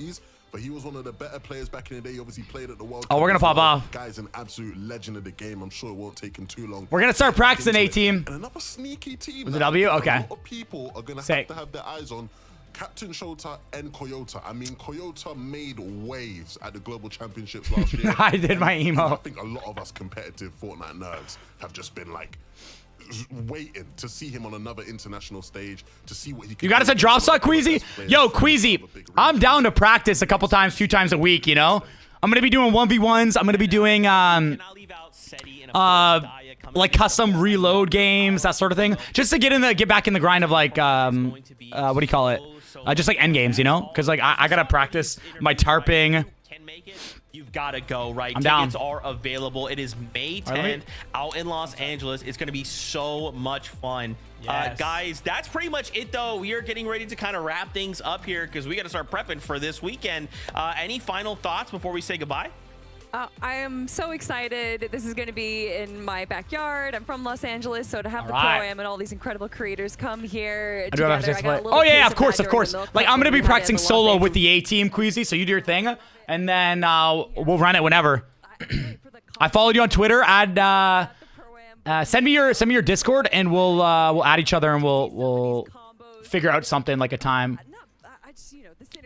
Speaker 4: But he was one of the better players back in the day. Obviously played at the World
Speaker 1: Oh,
Speaker 4: Cup
Speaker 1: we're going to
Speaker 4: as
Speaker 1: pop
Speaker 4: well.
Speaker 1: off.
Speaker 4: Guy's an absolute legend of the game. I'm sure it won't take him too long.
Speaker 1: We're going to start practicing, A-team.
Speaker 4: And another sneaky team.
Speaker 1: Was it W? Okay.
Speaker 4: A lot of people are going to have their eyes on Captain Shota and Koyota. I mean, Koyota made waves at the Global Championships last year.
Speaker 1: I did my emo.
Speaker 4: I think a lot of us competitive Fortnite nerds have just been like waiting to see him on another international stage, to see what he can
Speaker 1: You got us a drop shot, Queasy? Yo, Queasy, I'm down to practice a few times a week, you know? I'm going to be doing 1v1s. I'm going to be doing like custom reload games, that sort of thing, just to get back in the grind of like what do you call it? Just like end games, you know? Because like I gotta practice my tarping.
Speaker 2: You've got to go, right?
Speaker 1: I'm down.
Speaker 2: Tickets are available. It is May 10th out in Los Angeles. It's going to be so much fun.
Speaker 1: Yes.
Speaker 2: Guys, that's pretty much it, though. We are getting ready to kind of wrap things up here because we got to start prepping for this weekend. Any final thoughts before we say goodbye?
Speaker 11: I am so excited. This is going to be in my backyard. I'm from Los Angeles, so to have the
Speaker 1: right.
Speaker 11: Pro-Am and all these incredible creators come here
Speaker 1: I do have
Speaker 11: together. I got a little
Speaker 1: oh yeah,
Speaker 11: taste
Speaker 1: of course,
Speaker 11: that
Speaker 1: of
Speaker 11: during
Speaker 1: course.
Speaker 11: the Milk
Speaker 1: Like
Speaker 11: Cup
Speaker 1: I'm gonna
Speaker 11: when
Speaker 1: be
Speaker 11: we had it
Speaker 1: practicing
Speaker 11: in Los
Speaker 1: solo
Speaker 11: Angeles.
Speaker 1: with the A-team, Queasy. So you do your thing, and then we'll run it whenever. I followed you on Twitter. Send me your Discord, and we'll add each other, and we'll figure out something like a time.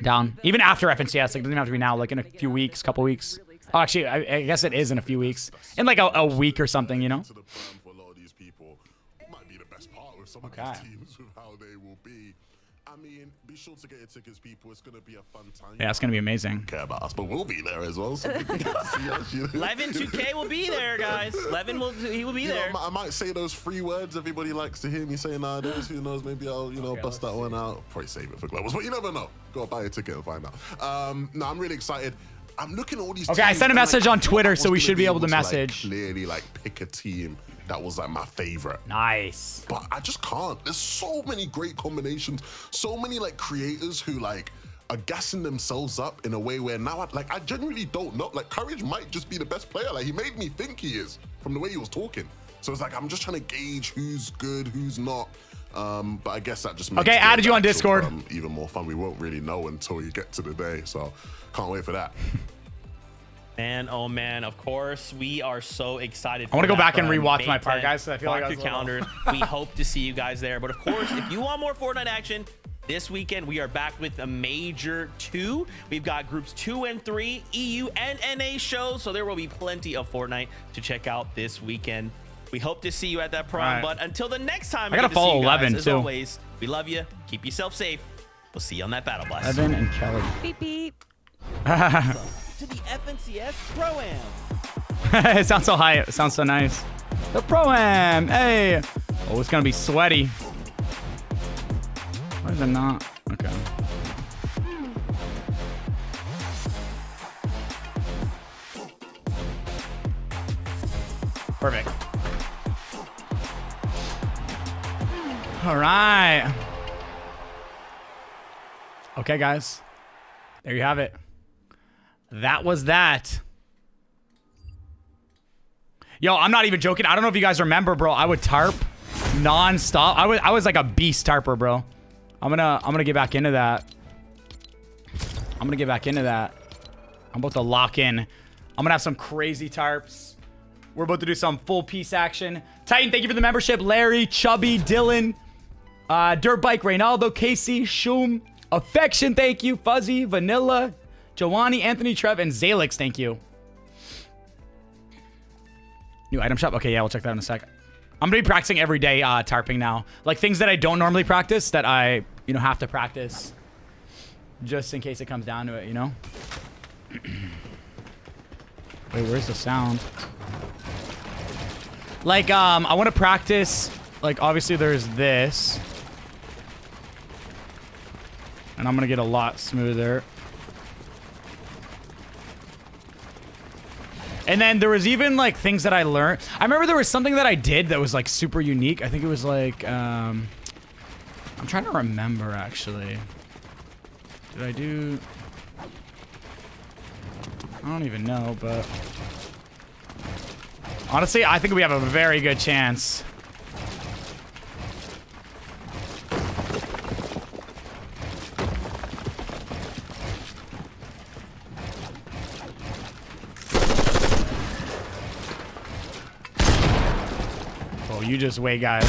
Speaker 1: Down. Even after FNCS, like, it doesn't even have to be now. Like in a few weeks, couple weeks. Oh, actually, I guess it is in a few weeks. In like a week or something, you know.
Speaker 4: For a lot of these people, might be the best part with some of these teams with how they will be. I mean, be sure to get your tickets, people. It's gonna be a fun time.
Speaker 1: Yeah, it's gonna be amazing.
Speaker 4: Care about us, but we'll be there as well. So
Speaker 2: Levin 2K will be there, guys. Levin will be there.
Speaker 4: I might say those 3 words everybody likes to hear me say nowadays. Who knows? Maybe I'll bust that one out. Probably save it for Globals, but you never know. Go buy a ticket and find out. No, I'm really excited. I'm looking at all these.
Speaker 1: Okay, I sent a message on Twitter, so we should be able to message.
Speaker 4: Clearly, pick a team that was my favorite.
Speaker 1: Nice.
Speaker 4: But I just can't. There's so many great combinations. So many creators who are gassing themselves up in a way where now I genuinely don't know. Courage might just be the best player. He made me think he is from the way he was talking. So it's I'm just trying to gauge who's good, who's not. But I guess that just makes
Speaker 1: added you on Discord.
Speaker 4: Even more fun. We won't really know until you get to the day. So can't wait for that.
Speaker 2: Man, oh man, of course, we are so excited.
Speaker 1: I want to go back and rewatch my part, guys, so I feel like I was
Speaker 2: calendars. We hope to see you guys there. But of course, if you want more Fortnite action, this weekend we are back with a major 2. We've got groups 2 and 3, EU and NA shows, so there will be plenty of Fortnite to check out this weekend. We hope to see you at that prom. Right. But until the next time,
Speaker 1: I gotta follow 11
Speaker 2: as
Speaker 1: too.
Speaker 2: Always, we love you. Keep yourself safe. We'll see you on that battle blast.
Speaker 1: Evan and Kelly.
Speaker 3: Beep beep.
Speaker 12: To the FNCS Pro-Am.
Speaker 1: It sounds so high. It sounds so nice. The Pro-Am. Hey. Oh, it's gonna be sweaty. Why is it not? Okay. Perfect. All right. Okay, guys. There you have it. That was that. Yo, I'm not even joking. I don't know if you guys remember, bro. I would tarp non-stop. I was like a beast tarper, bro. I'm gonna get back into that. I'm about to lock in. I'm gonna have some crazy tarps. We're about to do some full piece action. Titan, thank you for the membership. Larry, Chubby, Dylan, Dirtbike, Reynaldo, Casey, Shum, Affection, thank you. Fuzzy, Vanilla, Joanny, Anthony, Trev, and Zalix, thank you. New item shop. Okay, yeah, we'll check that in a sec. I'm gonna be practicing every day tarping now. Things that I don't normally practice that I, have to practice just in case it comes down to it, Wait, where's the sound? I want to practice, obviously there's this. And I'm gonna get a lot smoother. And then there was even things that I learned. I remember there was something that I did that was super unique. I think it was I'm trying to remember actually. Did I do? I don't even know, but honestly, I think we have a very good chance. You just wait, guys.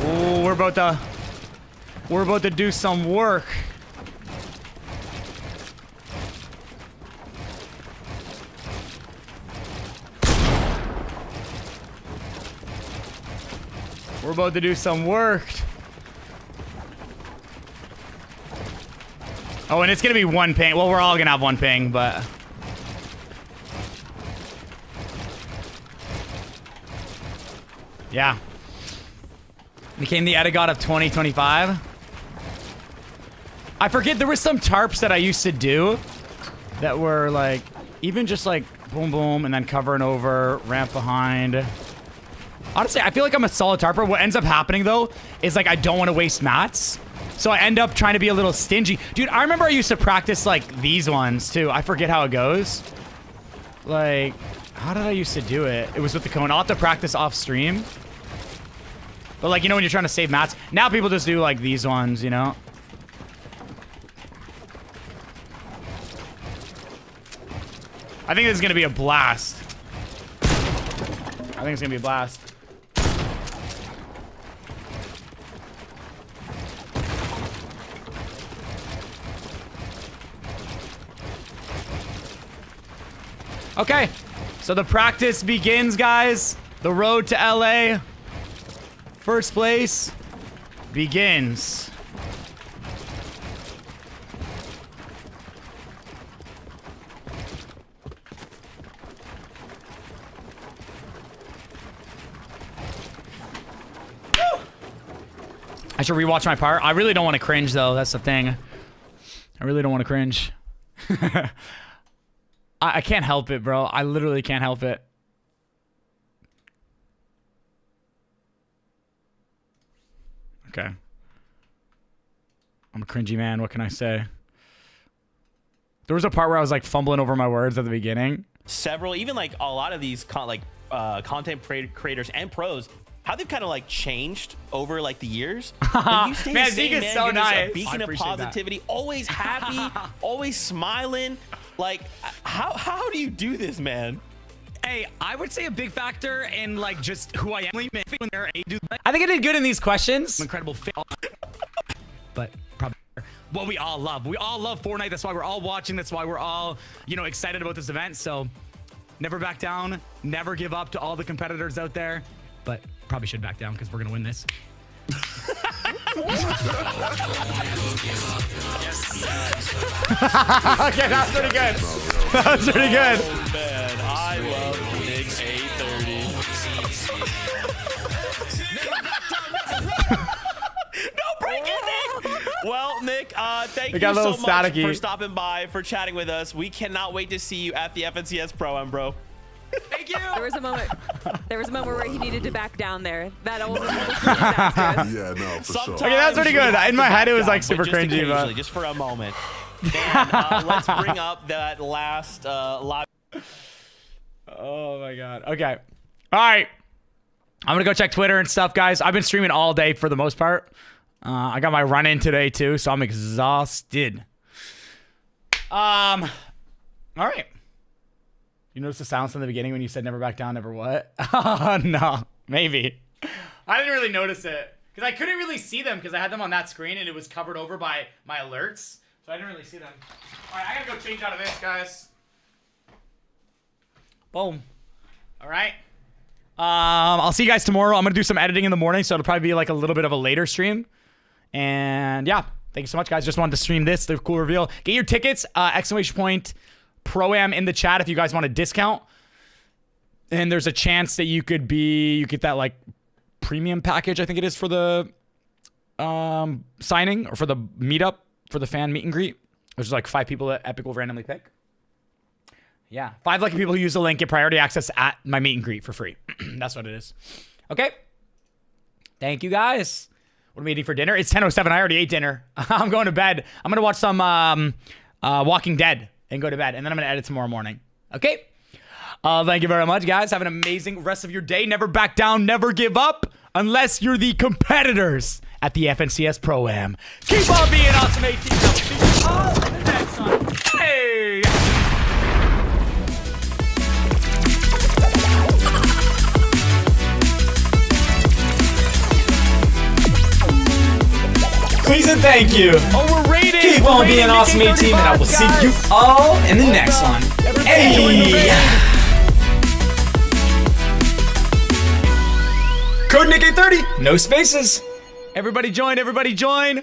Speaker 1: Oh, we're about to do some work. We're about to do some work. Oh, and it's gonna be 1 ping. Well, we're all gonna have 1 ping, but. Yeah. Became the Edegod of 2025. I forget, there were some tarps that I used to do that were even just boom boom and then covering over, ramp behind. Honestly, I feel like I'm a solid tarper. What ends up happening though is I don't want to waste mats. So I end up trying to be a little stingy. Dude, I remember I used to practice these ones too. I forget how it goes. How did I used to do it? It was with the cone. I'll have to practice off stream. But when you're trying to save mats, now people just do these ones, I think this is gonna be a blast. Okay, so the practice begins, guys. The road to LA. First place begins. I should rewatch my part. I really don't want to cringe, though. That's the thing. I really don't want to cringe. I can't help it, bro. I literally can't help it. Okay. I'm a cringy man. What can I say? There was a part where I was like fumbling over my words at the beginning.
Speaker 2: Several, even like a lot of these content creators and pros, how they've kind of like changed over like the years. You stay
Speaker 1: Man,
Speaker 2: the same,
Speaker 1: Zeke is so
Speaker 2: You're just
Speaker 1: nice.
Speaker 2: a beacon of positivity, always happy, always smiling. Like, how do you do this, man?
Speaker 13: Hey, I would say a big factor in like just who I am when they're
Speaker 1: I think I did good in these questions.
Speaker 13: Incredible fit. But probably what we all love. We all love Fortnite. That's why we're all watching. That's why we're all, you know, excited about this event. So never back down. Never give up to all the competitors out there. But probably should back down because we're going to win this.
Speaker 1: Okay, that's pretty good. That's pretty good.
Speaker 2: Oh, man, I love Nick's 830. No break it, Nick. Well, Nick, thank you so much for stopping by, for chatting with us. We cannot wait to see you at the FNCS Pro-Am, bro.
Speaker 13: Thank you.
Speaker 11: There was a moment where he needed to back down there. That almost disastrous.
Speaker 4: Yeah, no, for sure.
Speaker 1: Okay, that's pretty good. In my head, it was like super cringy, but
Speaker 2: just for a moment. And, let's bring up that last live.
Speaker 1: Oh my god. Okay. All right. I'm gonna go check Twitter and stuff, guys. I've been streaming all day for the most part. I got my run in today too, so I'm exhausted. All right. You notice the silence in the beginning when you said never back down, never what? Oh, no. Maybe. I didn't really notice it. Because I couldn't really see them because I had them on that screen and it was covered over by my alerts. So I didn't really see them. All right, I gotta go change out of this, guys. Boom. All right. I'll see you guys tomorrow. I'm gonna do some editing in the morning, so it'll probably be like a little bit of a later stream. And yeah, thank you so much, guys. Just wanted to stream this, the cool reveal. Get your tickets, ! Pro-Am in the chat if you guys want a discount. And there's a chance that you get that like premium package, I think it is, for the signing or for the meetup, for the fan meet and greet. There's like 5 people that Epic will randomly pick. Yeah, 5 lucky people who use the link get priority access at my meet and greet for free. That's what it is. Okay. Thank you, guys. What are we eating for dinner? It's 10:07. I already ate dinner. I'm going to bed. I'm going to watch some Walking Dead and go to bed. And then I'm going to edit tomorrow morning. Okay? Thank you very much, guys. Have an amazing rest of your day. Never back down. Never give up. Unless you're the competitors at the FNCS Pro-Am. Keep on being awesome, 18. I will see you all in the next one. Hey!
Speaker 14: Please and thank you.
Speaker 1: Oh, we're rating.
Speaker 14: Keep on being awesome, 18, and I will see you all in the next one. Hey! Code Nick 830. No spaces.
Speaker 1: Everybody join. Everybody join.